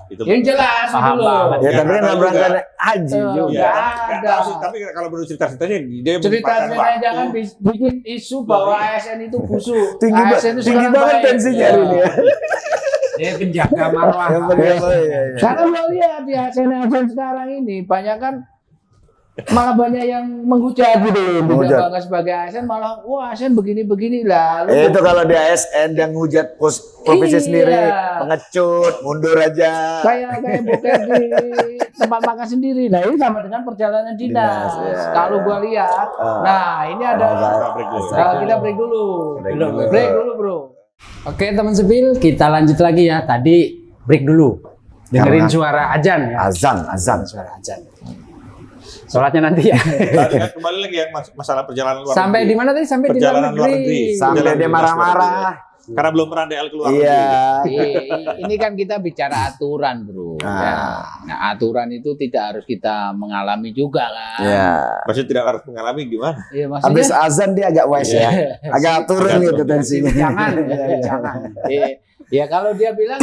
Speaker 2: Itu
Speaker 1: Yang jelas
Speaker 4: Paham
Speaker 1: dulu.
Speaker 4: banget.
Speaker 5: Ya,
Speaker 2: Ya,
Speaker 5: tapi kan
Speaker 2: tahu
Speaker 5: berangkat
Speaker 2: juga.
Speaker 5: haji
Speaker 1: Eh,
Speaker 5: juga.
Speaker 1: Nggak
Speaker 2: nggak
Speaker 1: ada.
Speaker 2: tahu sih, tapi kalau menurut cerita-ceritanya dia
Speaker 1: Cerita
Speaker 2: menyempatkan waktu.
Speaker 1: jangan bikin isu bahwa ASN itu busuk.
Speaker 5: Tinggi,
Speaker 1: ASN itu
Speaker 5: tinggi
Speaker 1: sekarang
Speaker 5: banget
Speaker 1: baik.
Speaker 5: tensinya hari ini ya.
Speaker 4: Dia penjaga marwah.
Speaker 5: Yang benar, iya.
Speaker 1: Karena lo lihat di ASN sekarang ini banyak kan malah banyak yang menghujat gitu loh.
Speaker 5: Menghujat.
Speaker 1: Tidak bangga sebagai ASN malah wah ASN begini-begini lah. Lu
Speaker 5: Itu kalau di ASN yang ngujat profesi
Speaker 1: Iya.
Speaker 5: sendiri, pengecut, mundur aja.
Speaker 1: kayak boker di tempat makan sendiri. Nah ini sama dengan perjalanan dinas.
Speaker 5: Dinas, ya.
Speaker 1: Kalau gua lihat, nah ini ada.
Speaker 2: Kita break dulu.
Speaker 1: Nah, kita break dulu. Break dulu bro.
Speaker 4: Oke, teman sepil, kita lanjut lagi ya. Tadi break dulu. Dengerin
Speaker 5: Karena-
Speaker 4: suara azan ya.
Speaker 5: Azan.
Speaker 4: Suara azan. Sholatnya nanti ya.
Speaker 2: Tadi kan kembali lagi ya masalah perjalanan luar
Speaker 4: Sampai
Speaker 2: negeri.
Speaker 4: di mana tadi? Sampai di
Speaker 2: Perjalanan
Speaker 4: luar
Speaker 2: luar
Speaker 4: negeri.
Speaker 2: negeri.
Speaker 5: Sampai
Speaker 2: Jalan
Speaker 5: dia
Speaker 2: dinas
Speaker 5: marah-marah.
Speaker 2: luar negeri. Karena belum pernah DL keluar
Speaker 5: Iya.
Speaker 2: negeri.
Speaker 1: Ini kan kita bicara aturan bro. Ya. Nah aturan itu tidak harus kita mengalami juga kan.
Speaker 5: Iya.
Speaker 2: Maksudnya tidak harus mengalami gimana?
Speaker 1: Iya
Speaker 5: Habis
Speaker 1: maksudnya.
Speaker 5: azan dia agak wise ya. Agak turun gitu tensinya.
Speaker 1: Jangan, jangan. Ya kalau dia bilang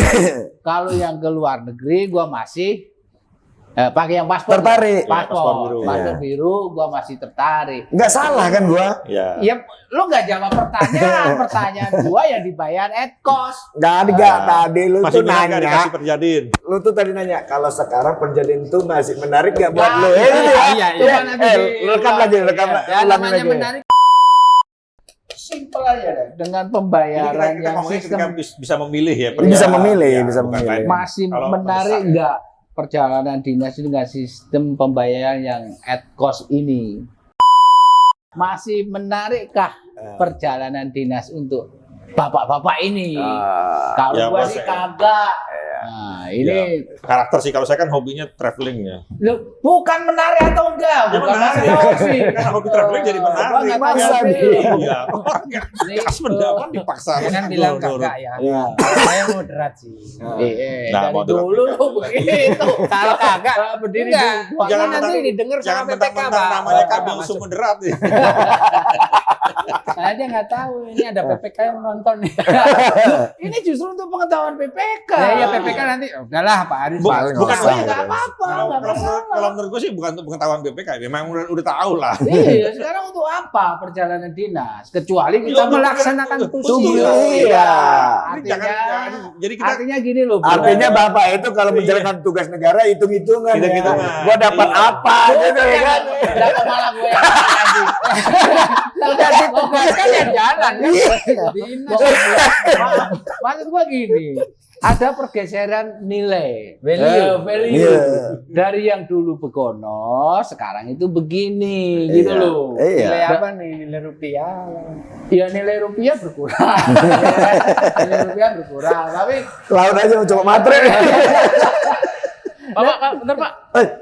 Speaker 1: kalau yang ke luar negeri gua masih pakai yang paspor.
Speaker 5: Tertarik.
Speaker 1: Paspor,
Speaker 2: Paspor biru.
Speaker 1: paspor
Speaker 5: Iya.
Speaker 1: biru gua masih tertarik.
Speaker 5: Enggak salah kan gua?
Speaker 2: Ya.
Speaker 1: Ya lu nggak jawab pertanyaan. Pertanyaan gua yang dibayar at cost.
Speaker 5: Enggak tadi lu
Speaker 2: Masih
Speaker 5: tuh
Speaker 2: bilang nggak
Speaker 5: nanya.
Speaker 2: dikasih perjadin.
Speaker 5: Lu tuh tadi nanya kalau sekarang perjalanan itu masih menarik gak buat lu?
Speaker 4: iya, iya.
Speaker 5: Rekam lagi, rekam
Speaker 1: Ya,
Speaker 5: ulang
Speaker 1: namanya
Speaker 5: lagi.
Speaker 1: menarik. simple aja deh. Dengan
Speaker 2: Jadi
Speaker 1: pembayaran
Speaker 2: kita
Speaker 1: yang
Speaker 2: ngomongnya
Speaker 1: sistem
Speaker 2: ketika bisa memilih ya.
Speaker 5: Bisa memilih,
Speaker 2: Ya,
Speaker 5: bisa
Speaker 2: bukan
Speaker 5: memilih.
Speaker 2: lain.
Speaker 1: masih
Speaker 2: Kalau
Speaker 1: menarik
Speaker 2: mendesak,
Speaker 1: nggak perjalanan dinas itu dengan sistem pembayaran yang at cost ini? Masih menarikkah perjalanan dinas untuk bapak-bapak ini? Kalau
Speaker 2: Ya,
Speaker 1: gua
Speaker 2: Bos,
Speaker 1: sih
Speaker 2: ya.
Speaker 1: kagak. Nah, ini
Speaker 2: karakter sih, kalau saya kan hobinya traveling ya.
Speaker 1: Loh, bukan menarik atau enggak?
Speaker 2: Ya
Speaker 1: Bukan
Speaker 2: menarik.
Speaker 1: masalah sih.
Speaker 2: Karena hobi traveling jadi menarik.
Speaker 1: Gua nggak tahu
Speaker 5: Masa
Speaker 1: sih.
Speaker 5: nih?
Speaker 2: Iya, orang nggak khas pendapat dipaksa.
Speaker 4: Jangan bilang
Speaker 2: Duh, duh,
Speaker 4: kakak ya.
Speaker 5: Iya.
Speaker 4: Saya moderat sih.
Speaker 2: Nah,
Speaker 1: Dari
Speaker 2: moderat.
Speaker 1: dulu begitu.
Speaker 4: Kalau kagak
Speaker 1: berdiri
Speaker 4: enggak.
Speaker 1: dua
Speaker 2: Jangan
Speaker 4: Nanti
Speaker 2: mentang-
Speaker 4: didengar
Speaker 2: Jangan
Speaker 4: sama PPK,
Speaker 2: mentang-mentang
Speaker 4: Pak.
Speaker 2: namanya
Speaker 4: Oh,
Speaker 2: kabel
Speaker 4: masuk.
Speaker 2: sumuderat ya.
Speaker 4: Saya aja nggak tahu ini ada PPK yang nonton nih.
Speaker 1: Ini justru untuk pengetahuan PPK.
Speaker 4: Ya PPK nanti udahlah Pak Aris.
Speaker 5: Paling
Speaker 2: Bukan
Speaker 5: nggak usah.
Speaker 1: Nggak apa-apa, nggak masalah.
Speaker 2: Kalau menurut gue sih bukan untuk pengetahuan BPK, memang udah tahu lah.
Speaker 1: Iya, sekarang untuk apa perjalanan dinas? Kecuali kita
Speaker 2: Untuk
Speaker 1: melaksanakan
Speaker 2: tugas.
Speaker 1: tugas.
Speaker 5: Iya.
Speaker 2: Jadi kita
Speaker 1: Artinya gini loh, Bro.
Speaker 5: Artinya Bapak itu kalau menjalankan tugas negara hitung-hitungan ya.
Speaker 2: Hitung-hitungan.
Speaker 5: Gua dapat
Speaker 2: Iya.
Speaker 5: apa gitu ya kan.
Speaker 1: Lah kok malah gue yang lagi.
Speaker 4: Udah ditugaskan ya jalan kan.
Speaker 5: Iya.
Speaker 4: Dinas.
Speaker 1: Maksud gua gini, ada pergeseran nilai,
Speaker 4: Value.
Speaker 1: value.
Speaker 5: Iya.
Speaker 1: Dari yang dulu begono, sekarang itu begini, gitu
Speaker 5: Iya.
Speaker 1: loh.
Speaker 5: Iya.
Speaker 4: Nilai apa nih? Nilai rupiah.
Speaker 1: Ya nilai rupiah berkurang, nilai rupiah berkurang, tapi
Speaker 5: Laut aja mau coba matre.
Speaker 6: Pak, bentar Pak.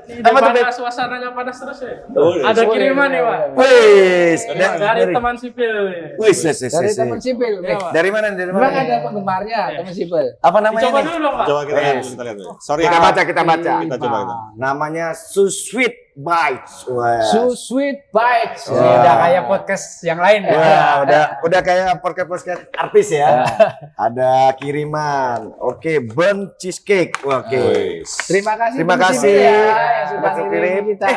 Speaker 6: Ini
Speaker 5: Apa tuh, Beb?
Speaker 6: panas, suasananya panas terus ya.
Speaker 2: Oh,
Speaker 6: Ada kiriman nih Pak.
Speaker 5: Wis,
Speaker 6: Dari teman sipil.
Speaker 5: Wis,
Speaker 1: dari teman sipil, berapa?
Speaker 5: Dari mana? Dari
Speaker 1: Memang
Speaker 5: mana?
Speaker 1: ada penggemarnya teman sipil.
Speaker 5: Apa namanya
Speaker 6: Coba
Speaker 5: nih?
Speaker 6: dulu dong Pak.
Speaker 2: Coba kita lihat,
Speaker 5: Yes.
Speaker 2: kita lihat. Sorry,
Speaker 5: Kita baca, kita baca.
Speaker 2: Kita coba kita.
Speaker 5: Namanya Susweet Bites. Wah.
Speaker 1: Su Sweet Bites.
Speaker 4: Ini udah kayak podcast yang lain ya.
Speaker 5: Wah, udah kayak podcast artis ya. Ada kiriman. Oke, burnt cheesecake. Oke.
Speaker 2: Wis.
Speaker 1: Terima kasih.
Speaker 5: Terima
Speaker 1: teman
Speaker 5: kasih.
Speaker 1: sipil ya, yang sudah
Speaker 5: Teman
Speaker 1: kirim
Speaker 5: sipil.
Speaker 1: kita.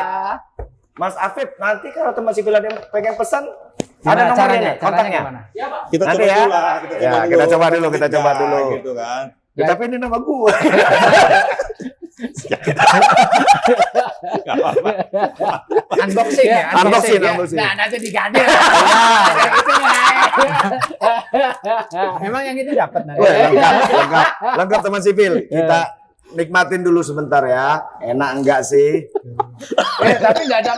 Speaker 5: Mas Afif, nanti kalau teman sipil ada yang pengen pesan,
Speaker 4: Gimana
Speaker 5: ada nomornya
Speaker 4: caranya?
Speaker 5: nih,
Speaker 4: Caranya
Speaker 5: kontaknya.
Speaker 4: gimana?
Speaker 2: Kita
Speaker 5: Nanti
Speaker 2: coba
Speaker 5: ya.
Speaker 2: dulu lah.
Speaker 5: Ya, kita coba dulu, kita coba
Speaker 2: Tiga,
Speaker 5: dulu.
Speaker 2: Gitu kan.
Speaker 5: Ya, tapi ini nama gue.
Speaker 2: Nggak apa-apa.
Speaker 4: Unboxing ya.
Speaker 5: Unboxing,
Speaker 4: ya.
Speaker 5: unboxing.
Speaker 4: Nah, nanti diganti. Memang yang itu dapat nanti.
Speaker 5: Wah, lengkap teman sipil. Kita nikmatin dulu sebentar ya. Enak enggak sih?
Speaker 1: Tapi nggak ada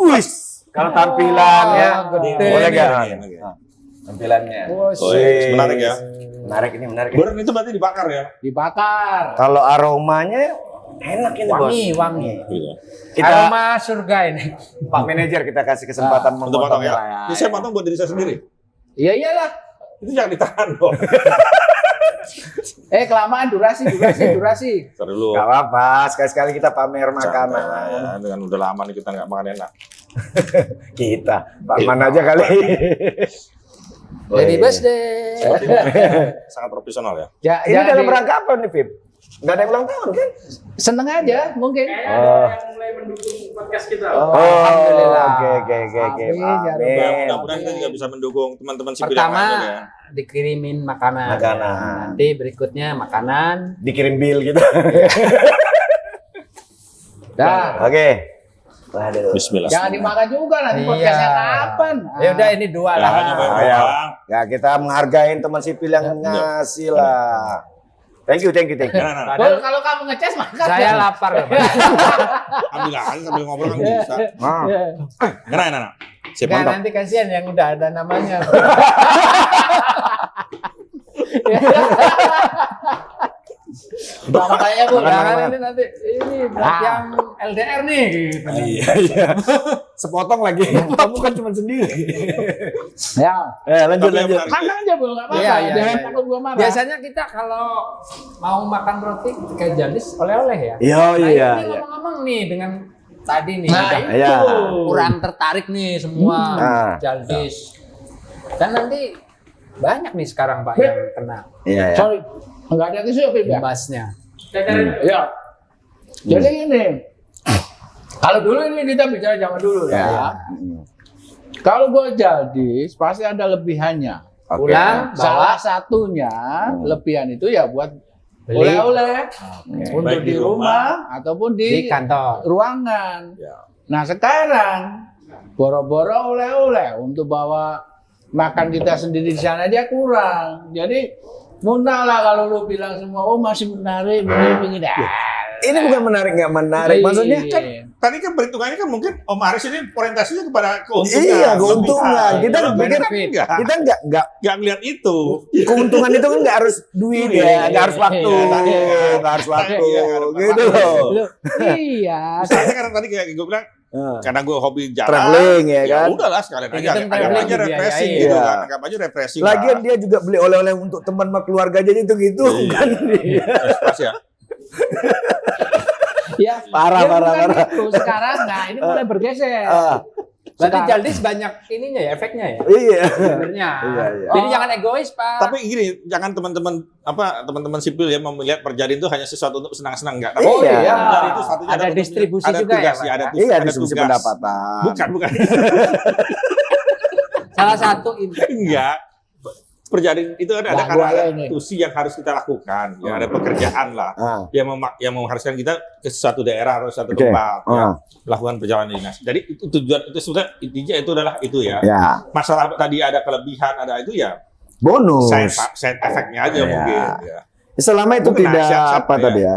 Speaker 5: Wis, kalau tampilannya
Speaker 4: gede
Speaker 5: boleh
Speaker 4: nih.
Speaker 5: nggak?
Speaker 2: Oke.
Speaker 5: Tampilannya.
Speaker 2: Wis, menarik ya.
Speaker 5: Menarik ini, menarik.
Speaker 2: Burn itu berarti dibakar ya?
Speaker 1: dibakar.
Speaker 5: Kalau aromanya enak ini, Bos.
Speaker 4: Wangi.
Speaker 2: Gitu.
Speaker 5: Kita
Speaker 4: Aroma surga ini.
Speaker 5: Pak manajer kita kasih kesempatan
Speaker 2: Untuk potong
Speaker 5: memotongnya
Speaker 2: ya.
Speaker 5: lah
Speaker 2: Ini saya potong buat diri saya sendiri.
Speaker 1: Iya iyalah.
Speaker 2: Itu jangan ditahan dong.
Speaker 1: Kelamaan durasi.
Speaker 2: Ntar dulu.
Speaker 5: Gak apa-apa, sekali-sekali kita pamer makanan.
Speaker 2: Ya, dengan udah lama nih kita nggak makan enak.
Speaker 5: Kita, Pak Man aja kali.
Speaker 4: Happy birthday.
Speaker 2: Sangat profesional ya.
Speaker 1: Ya,
Speaker 5: Ini
Speaker 1: jadi
Speaker 5: dalam rangka apa nih, Vip? Nggak ada yang ulang tahun kan?
Speaker 1: seneng aja mungkin.
Speaker 6: Kayaknya ada yang mulai mendukung podcast kita.
Speaker 1: Alhamdulillah.
Speaker 5: Oke.
Speaker 1: Amin, ya
Speaker 2: Ya,
Speaker 5: Amin.
Speaker 2: mudah-mudahan kita juga bisa mendukung teman-teman sipil yang lain
Speaker 4: Pertama
Speaker 2: ya.
Speaker 4: dikirimin makanan.
Speaker 5: Makanan.
Speaker 4: Nanti berikutnya makanan.
Speaker 5: Dikirim bill gitu.
Speaker 1: Dah.
Speaker 5: Oke. Waduh.
Speaker 2: Bismillah.
Speaker 1: Jangan dimakan juga nanti
Speaker 4: Iya.
Speaker 1: podcastnya kapan?
Speaker 4: Ya udah ini dua
Speaker 2: Ya,
Speaker 4: lah.
Speaker 2: nyobain
Speaker 5: ya.
Speaker 2: doang.
Speaker 5: Ya kita menghargain teman sipil yang ngasih lah. Thank you.
Speaker 2: Nah.
Speaker 1: Kalau kamu ngecas makan.
Speaker 4: Saya lapar.
Speaker 2: Ambil aja sambil ngobrol kan bisa.
Speaker 5: Nah,
Speaker 2: Enak. Siap,
Speaker 4: Nggak,
Speaker 2: mantap.
Speaker 4: nanti kasihan yang udah ada namanya.
Speaker 1: Udah makanya Bu.
Speaker 4: Jangan ini nanti ini buat yang LDR nih. Gitu.
Speaker 5: iya. Sepotong lagi. Kamu kan cuma sendiri.
Speaker 1: Ya.
Speaker 5: Lanjut.
Speaker 2: Tapi yang menarik-
Speaker 1: Makan aja Bu, enggak apa-apa.
Speaker 4: Iya, iya,
Speaker 1: Jangan
Speaker 4: iya.
Speaker 1: takut gua marah.
Speaker 4: Biasanya kita kalau mau makan roti kayak jadis oleh-oleh ya.
Speaker 5: Iya,
Speaker 4: Nah,
Speaker 5: iya.
Speaker 4: ini ngomong-ngomong nih dengan tadi nih
Speaker 1: Nah,
Speaker 4: udah
Speaker 5: Iya.
Speaker 4: kurang tertarik nih semua
Speaker 5: Nah.
Speaker 4: jaldis. Dan nanti banyak nih sekarang Pak yang kena
Speaker 5: Iya.
Speaker 1: Sorry. Enggak ada tisu ya, Bib ya?
Speaker 4: imbasnya.
Speaker 1: Iya. Jadi gini. Kalau dulu ini kita bicara zaman dulu ya. Kalau gua jadi pasti ada lebihannya.
Speaker 5: Oke.
Speaker 4: Pulang
Speaker 1: Salah satunya lebihan itu ya buat
Speaker 4: Beli.
Speaker 1: oleh-oleh untuk
Speaker 2: Baik
Speaker 1: di rumah ataupun
Speaker 4: di
Speaker 1: di
Speaker 4: kantor.
Speaker 1: ruangan.
Speaker 2: Ya.
Speaker 1: Nah sekarang boro-boro oleh-oleh untuk bawa makan kita sendiri di sana dia kurang. Jadi mudah lah kalau lu bilang semua, oh masih menarik, begini.
Speaker 5: Ini bukan menarik nggak menarik, maksudnya kan
Speaker 2: Tadi kan perhitungannya kan mungkin Om Aris ini orientasinya kepada keuntungan.
Speaker 5: iya keuntungan. Kita
Speaker 2: Kalau
Speaker 5: pikir
Speaker 2: enggak,
Speaker 5: kita nggak
Speaker 2: ngelihat itu.
Speaker 5: keuntungan itu kan nggak harus duit ya, nggak harus waktu, nggak harus waktu, gitu loh.
Speaker 1: Iya.
Speaker 2: Misalnya kan tadi kayak gue bilang, karena gue hobi jalan,
Speaker 5: Traveling ya kan.
Speaker 2: udahlah sekalian aja,
Speaker 4: Kita
Speaker 2: anggap
Speaker 4: traveling
Speaker 2: aja
Speaker 4: dibiayain.
Speaker 2: refreshing gitu
Speaker 5: Iya.
Speaker 2: kan, anggap aja refreshing.
Speaker 5: Lagian dia juga beli oleh-oleh untuk teman sama keluarga aja gitu kan.
Speaker 2: Pas ya.
Speaker 1: Ya,
Speaker 5: Parah,
Speaker 1: ya
Speaker 5: parah,
Speaker 1: bukan
Speaker 5: parah.
Speaker 1: itu. Sekarang, nah ini mulai bergeser.
Speaker 4: Berarti
Speaker 1: Sekarang-
Speaker 4: Jaldis banyak ininya ya, efeknya ya.
Speaker 5: Iya.
Speaker 4: Sebenarnya.
Speaker 5: Iya.
Speaker 4: Jadi jangan egois, Pak.
Speaker 2: Tapi gini, jangan teman-teman sipil ya melihat Perjadi itu hanya sesuatu untuk senang-senang enggak.
Speaker 5: Oh,
Speaker 2: Tapi
Speaker 5: iya.
Speaker 2: Perjadi itu satunya
Speaker 4: Ada
Speaker 2: adalah
Speaker 4: distribusi
Speaker 2: ada
Speaker 4: juga ya,
Speaker 2: tugas,
Speaker 4: Pak,
Speaker 2: ada
Speaker 4: ya?
Speaker 2: tugas,
Speaker 5: Iya,
Speaker 2: ada
Speaker 5: diskusi
Speaker 2: tugas.
Speaker 5: pendapatan.
Speaker 2: Bukan.
Speaker 4: Salah satu impact.
Speaker 2: Enggak. Perjadi itu ada
Speaker 1: Nah,
Speaker 2: karena
Speaker 1: gua
Speaker 2: ada
Speaker 1: ini.
Speaker 2: tusi yang harus kita lakukan, ya ada pekerjaan lah yang mengharuskan kita ke suatu daerah atau suatu
Speaker 5: Oke.
Speaker 2: tempat ya, melakukan perjalanan dinas. Jadi itu tujuan itu sudah intinya itu adalah itu ya.
Speaker 5: Ya,
Speaker 2: Masalah tadi ada kelebihan ada itu ya
Speaker 5: bonus.
Speaker 2: side efeknya aja
Speaker 5: Ya.
Speaker 2: mungkin. Ya.
Speaker 5: Selama itu
Speaker 2: Mungkin
Speaker 5: tidak
Speaker 2: siap-siap
Speaker 5: apa
Speaker 2: ya.
Speaker 5: tadi ya.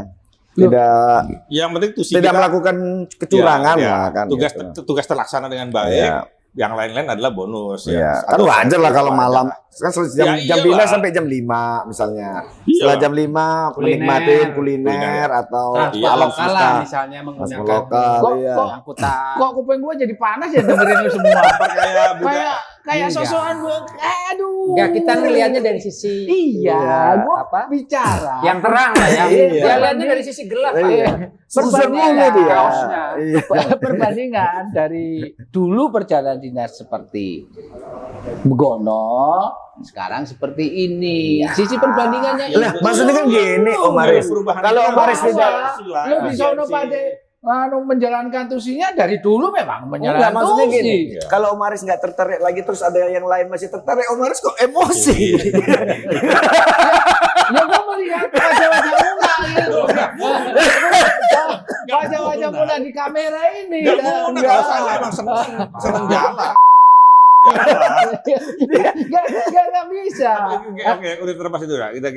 Speaker 5: Tidak
Speaker 2: Yang penting tusi
Speaker 5: tidak
Speaker 2: kita
Speaker 5: melakukan kecurangan
Speaker 2: ya,
Speaker 5: lah kan.
Speaker 2: tugas
Speaker 5: gitu.
Speaker 2: tugas terlaksana dengan baik.
Speaker 5: Iya.
Speaker 2: Yang lain-lain adalah bonus
Speaker 5: Iya.
Speaker 2: ya.
Speaker 5: Kan wajar lah kalau
Speaker 2: wajar.
Speaker 5: malam kan jam
Speaker 2: Ya,
Speaker 5: jam
Speaker 2: iyalah.
Speaker 5: 5 sampai jam 5 misalnya.
Speaker 2: Iya.
Speaker 5: Setelah jam 5 menikmatin kuliner atau
Speaker 4: Transport
Speaker 2: Iya,
Speaker 5: alam
Speaker 4: lokal
Speaker 5: susah.
Speaker 4: lah misalnya
Speaker 5: Transport
Speaker 4: menggunakan
Speaker 5: lokal,
Speaker 1: Kok-
Speaker 5: iya.
Speaker 1: kok-
Speaker 4: angkutan.
Speaker 1: Kok kuping gue jadi panas ya dengerin itu semua.
Speaker 2: Kayak budaya
Speaker 1: kayak
Speaker 4: Enggak.
Speaker 1: sosokan gue, aduh.
Speaker 4: Enggak, kita ngelihatnya dari sisi
Speaker 1: Iya, gue
Speaker 4: apa?
Speaker 1: bicara.
Speaker 4: yang terang lah ya.
Speaker 5: Iya.
Speaker 4: Dia lihatnya dari sisi gelap. Pak.
Speaker 5: Iya. Susah
Speaker 1: Perbandingan
Speaker 5: mulu dia.
Speaker 4: kaosnya.
Speaker 5: Iya.
Speaker 1: Perbandingan dari dulu perjalanan dinas seperti Begono, sekarang seperti ini. Sisi perbandingannya
Speaker 5: Lah, maksudnya kan gini, Om Aris.
Speaker 2: Perubahan
Speaker 5: Kalau
Speaker 2: itu
Speaker 5: Om Aris
Speaker 2: kan
Speaker 5: tidak
Speaker 2: sila,
Speaker 1: lu di sono
Speaker 2: efisiensi.
Speaker 1: pada menjalankan tusinya dari dulu memang
Speaker 5: Enggak,
Speaker 1: menjalankan
Speaker 5: maksudnya
Speaker 1: tusi.
Speaker 5: gini, kalau Om Aris nggak tertarik lagi terus ada yang lain masih tertarik, Om Aris kok emosi?
Speaker 1: Ya gue melihat wajah-wajah muda gitu. Wajah-wajah muda di kamera ini.
Speaker 2: Nggak mau, kalau saya emang seneng jalan.
Speaker 1: Gak bisa.
Speaker 2: Oke, udah terlepas itu lah. Kita.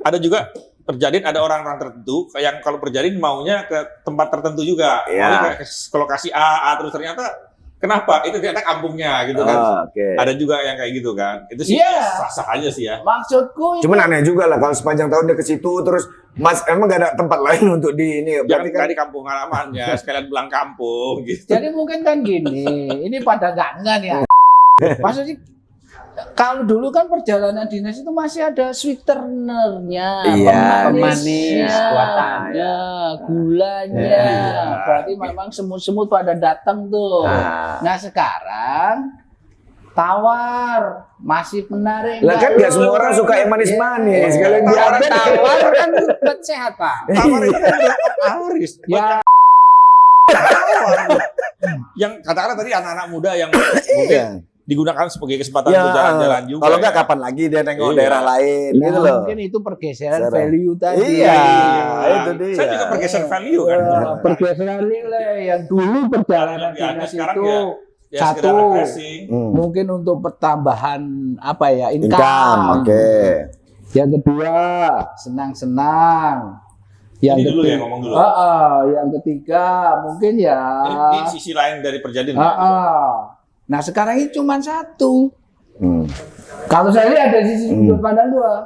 Speaker 2: Ada juga Perjadin, ada orang-orang tertentu yang kalau Perjadin maunya ke tempat tertentu juga.
Speaker 5: Iya.
Speaker 2: Maunya ke lokasi A, terus ternyata kenapa? Itu ternyata kampungnya gitu kan.
Speaker 5: Oke.
Speaker 2: Ada juga yang kayak gitu kan. Itu sih
Speaker 1: Iya.
Speaker 2: sah-sah aja sih ya.
Speaker 1: Maksudku itu
Speaker 5: Cuman aneh juga lah kalau sepanjang tahun dia ke situ terus Mas emang gak ada tempat lain untuk di ini.
Speaker 2: Jangan
Speaker 5: Berarti kan
Speaker 2: di kampung halamannya, sekalian pulang kampung gitu.
Speaker 1: jadi mungkin kan gini, ini pada gangan ya. Maksudnya kalau dulu kan perjalanan dinas itu masih ada sweetenernya,
Speaker 5: Iya,
Speaker 4: pemanis buatannya,
Speaker 1: gulanya.
Speaker 2: Iya.
Speaker 1: Berarti memang semut-semut pada datang tuh. Nah sekarang tawar masih menarik.
Speaker 5: lah kan nggak semua orang suka yang manis-manis. Kalau yang
Speaker 4: Tawar
Speaker 5: diambil
Speaker 4: tawar kan buat sehat, Pak.
Speaker 2: Tawar itu kan Aris.
Speaker 1: Ya,
Speaker 2: Yang katakanlah tadi anak-anak muda yang
Speaker 5: iya.
Speaker 2: mungkin digunakan sebagai kesempatan
Speaker 5: Ya,
Speaker 2: untuk jalan-jalan juga.
Speaker 5: kalau nggak
Speaker 2: ya.
Speaker 5: kapan lagi dia nengok
Speaker 2: Iya.
Speaker 5: daerah lain gitu
Speaker 1: nah,
Speaker 5: loh.
Speaker 1: mungkin itu pergeseran
Speaker 5: Secara-
Speaker 1: value tadi.
Speaker 5: Iya, itu dia.
Speaker 2: Saya juga pergeser value kan.
Speaker 1: Pergeseran nilai yang dulu perjalanan
Speaker 2: Yang ada
Speaker 1: dinas
Speaker 2: sekarang
Speaker 1: itu
Speaker 2: ya sekedar
Speaker 1: satu.
Speaker 2: refreshing.
Speaker 1: Mungkin untuk pertambahan apa ya
Speaker 5: Income,
Speaker 1: income.
Speaker 5: oke.
Speaker 1: Yang kedua senang-senang. Yang
Speaker 2: Ini dulu
Speaker 1: ketiga,
Speaker 2: ya ngomong dulu.
Speaker 1: yang ketiga mungkin ya.
Speaker 2: Ini sisi lain dari Perjadin.
Speaker 1: Nah sekarang ini cuma satu.
Speaker 5: Hmm.
Speaker 1: Kalau saya lihat dari sisi sudut pandang dua,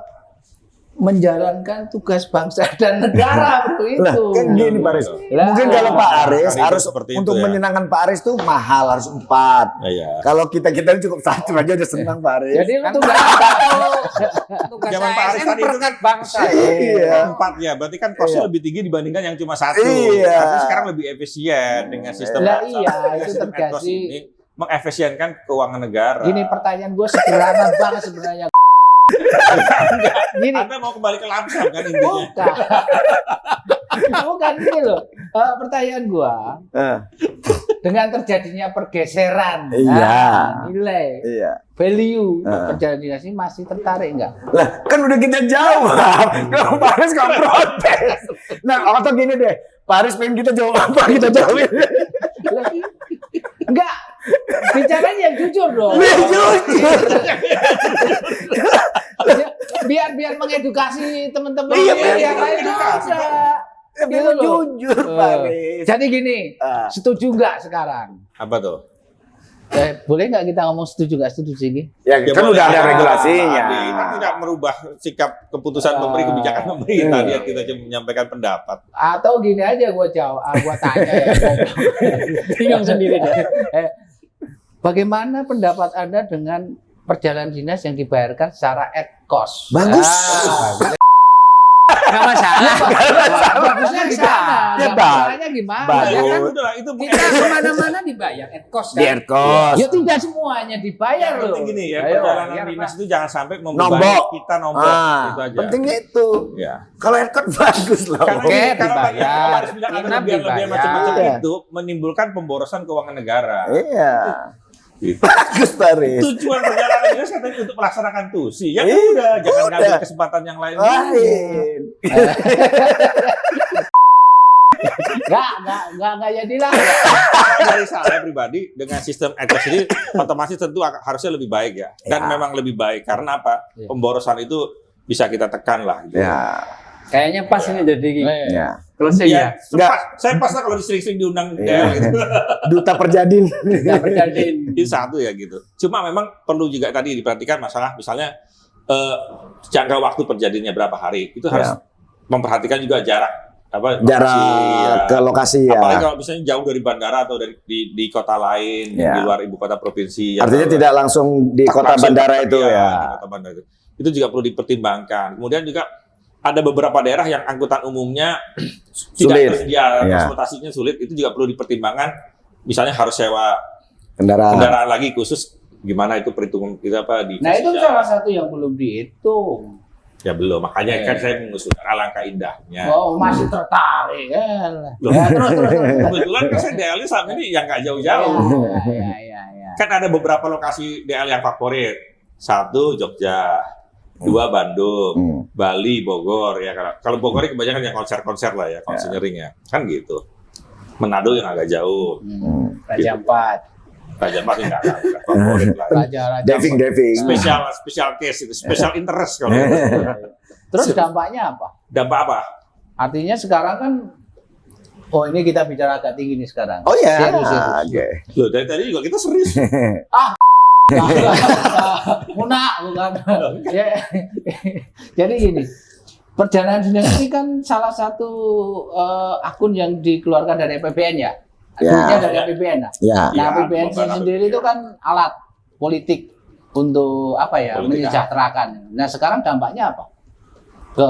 Speaker 1: menjalankan tugas bangsa dan negara itu.
Speaker 5: Lah kan gini Pak Aris.
Speaker 1: Lah.
Speaker 5: Mungkin kalau Pak Aris
Speaker 2: Kan
Speaker 5: harus
Speaker 2: seperti itu
Speaker 5: untuk
Speaker 2: ya.
Speaker 5: menyenangkan Pak Aris tuh mahal harus 4.
Speaker 2: Iya.
Speaker 5: Kalau kita cukup 1 aja udah senang Pak Aris.
Speaker 1: Jadi
Speaker 4: Kan
Speaker 1: itu nggak
Speaker 4: tugas
Speaker 2: Zaman Pak Aris
Speaker 4: ASN
Speaker 2: tadi itu
Speaker 4: perangkat bangsa.
Speaker 5: Iya.
Speaker 2: 4 ya, berarti kan kosnya lebih tinggi dibandingkan yang cuma 1.
Speaker 5: Iya.
Speaker 2: Tapi sekarang lebih efisien dengan sistem
Speaker 1: Lah
Speaker 2: dengan
Speaker 1: iya, itu
Speaker 2: sistem
Speaker 1: terjadi.
Speaker 2: etos ini mengefisienkan keuangan negara.
Speaker 1: Gini pertanyaan gue sederhana banget sebenarnya. Gini,
Speaker 2: Anda mau kembali ke Lamsam kan intinya.
Speaker 1: bukan gini loh. Pertanyaan gue, dengan terjadinya pergeseran,
Speaker 5: Iya.
Speaker 1: nilai,
Speaker 5: Iya.
Speaker 1: value, perjalanan dinas ini masih tertarik nggak?
Speaker 5: Lah, kan udah kita jawab. Kalau Pak Aris nggak protes. Nah, atau gini deh, Pak Aris pengen kita jawab apa, kita jawabin.
Speaker 1: Enggak, Bicaranya yang jujur dong. biar mengedukasi teman-teman
Speaker 5: Iya,
Speaker 1: yang lain
Speaker 2: mengedukasi.
Speaker 1: juga.
Speaker 5: Ya,
Speaker 1: Gitu
Speaker 5: memang
Speaker 1: loh.
Speaker 5: jujur, Pak Riz.
Speaker 1: Jadi gini,
Speaker 5: Ah.
Speaker 1: setuju nggak sekarang?
Speaker 2: Apa tuh?
Speaker 1: Boleh nggak kita ngomong setuju nggak setuju sih? Gi?
Speaker 5: Ya, kan
Speaker 2: boleh.
Speaker 5: udah ada
Speaker 2: Ah,
Speaker 5: regulasinya.
Speaker 2: Kita tidak merubah sikap keputusan memberi kebijakan pemerintah. Dia kita cuma menyampaikan pendapat.
Speaker 1: Atau gini aja gue jawab, gue tanya ya.
Speaker 4: Bingung sendiri deh.
Speaker 1: Bagaimana pendapat Anda dengan perjalanan dinas yang dibayarkan secara at cost?
Speaker 5: Bagus.
Speaker 4: Nggak masalah.
Speaker 1: Bagusnya gimana?
Speaker 5: Ya,
Speaker 1: Nggak masalahnya gimana?
Speaker 5: bagus.
Speaker 1: Ya kan?
Speaker 2: Itu
Speaker 1: Kita kemana-mana dibayar at cost
Speaker 5: Di
Speaker 1: kan?
Speaker 5: Aircos.
Speaker 1: Ya tidak semuanya dibayar
Speaker 2: yang
Speaker 1: loh.
Speaker 2: penting gini ya,
Speaker 1: Ayo,
Speaker 2: perjalanan
Speaker 1: biar
Speaker 2: dinas
Speaker 1: Pak.
Speaker 2: itu jangan sampai membebani
Speaker 5: Nombok.
Speaker 2: kita nombok. Itu aja.
Speaker 5: Pentingnya itu.
Speaker 2: Ya.
Speaker 5: Kalau Aircos bagus loh.
Speaker 2: Karena
Speaker 1: Oke,
Speaker 2: kalau tadi
Speaker 1: dibayar.
Speaker 2: harus bilang ada
Speaker 1: Inap
Speaker 2: lebihan
Speaker 1: dibayar.
Speaker 2: macam-macam
Speaker 5: Iya.
Speaker 2: itu menimbulkan pemborosan keuangan negara.
Speaker 5: Iya.
Speaker 2: Gitu.
Speaker 5: Bagus, Pak Riz.
Speaker 2: Tujuan perjalanan dinas katanya untuk melaksanakan tusi. Ya
Speaker 5: Iya,
Speaker 2: udah, jangan
Speaker 5: udah.
Speaker 2: ngambil kesempatan yang lain.
Speaker 5: Lain.
Speaker 1: Nggak jadilah.
Speaker 2: Dari saya pribadi dengan sistem etos ini otomatis tentu harusnya lebih baik ya. Dan
Speaker 5: Ya.
Speaker 2: memang lebih baik karena apa?
Speaker 1: Ya.
Speaker 2: Pemborosan itu bisa kita tekan lah. Gitu.
Speaker 5: Ya.
Speaker 4: Kayaknya pas ini jadi
Speaker 5: Ya.
Speaker 4: closing
Speaker 2: Ya,
Speaker 4: ya.
Speaker 2: saya pas lah kalau sering-sering diundang
Speaker 5: Iya.
Speaker 2: gitu.
Speaker 5: Duta Perjadin.
Speaker 4: Nggak berjadiin.
Speaker 2: Itu satu ya gitu. Cuma memang perlu juga tadi diperhatikan masalah misalnya jangka waktu perjadinya berapa hari. Itu harus memperhatikan juga jarak
Speaker 5: Jarak
Speaker 2: lokasi, ya.
Speaker 5: ke lokasi ya.
Speaker 2: Apalagi kalau misalnya jauh dari bandara atau dari di kota lain
Speaker 5: Ya.
Speaker 2: di luar ibu kota provinsi.
Speaker 5: Artinya
Speaker 2: atau
Speaker 5: tidak langsung di kota
Speaker 2: langsung
Speaker 5: bandara
Speaker 2: di
Speaker 5: itu ya.
Speaker 2: di kota bandara itu. Itu juga perlu dipertimbangkan. Kemudian juga ada beberapa daerah yang angkutan umumnya
Speaker 5: Sulit.
Speaker 2: tidak tersedia,
Speaker 5: Ya.
Speaker 2: transportasinya sulit. Itu juga perlu dipertimbangkan. Misalnya harus sewa
Speaker 5: Kendaraan.
Speaker 2: kendaraan lagi khusus. Gimana itu perhitungan kita di
Speaker 1: Nah itu
Speaker 2: ya.
Speaker 1: salah satu yang belum dihitung.
Speaker 2: Ya belum, makanya
Speaker 1: Ya.
Speaker 2: kan saya mengusulkan alangkah indahnya.
Speaker 1: Oh masih tertarik kan?
Speaker 2: Loh.
Speaker 1: Ya, terus.
Speaker 2: Kebetulan kan saya DL selama ini yang nggak jauh-jauh.
Speaker 1: Ya.
Speaker 2: Kan ada beberapa lokasi DL yang favorit. Satu Jogja, dua Bandung, Bali, Bogor ya. Kalau Bogor ini kebanyakan yang konser-konser lah ya, konseling ya, kan gitu. Manado yang agak jauh,
Speaker 4: Raja Ampat.
Speaker 2: Raja Ampat nggak favorit lah.
Speaker 1: Raja.
Speaker 5: Diving.
Speaker 2: Special case itu, special interest kalau.
Speaker 1: Terus dampaknya apa?
Speaker 2: Dampak apa?
Speaker 1: Artinya sekarang kan, oh ini kita bicara agak tinggi nih sekarang.
Speaker 5: Oh ya.
Speaker 1: Serius.
Speaker 5: Oke.
Speaker 2: Loh dari tadi juga kita serius.
Speaker 1: Munak bukan. Ya. Jadi gini, perjalanan dinas ini kan salah satu akun yang dikeluarkan dari APBN ya. Akunnya dari APBN. Nah,
Speaker 5: Ya.
Speaker 2: Ya,
Speaker 1: APBN
Speaker 2: bukan
Speaker 1: sendiri itu kan alat politik untuk apa ya?
Speaker 2: Politik.
Speaker 1: Menyejahterakan. Nah, sekarang dampaknya apa? Ke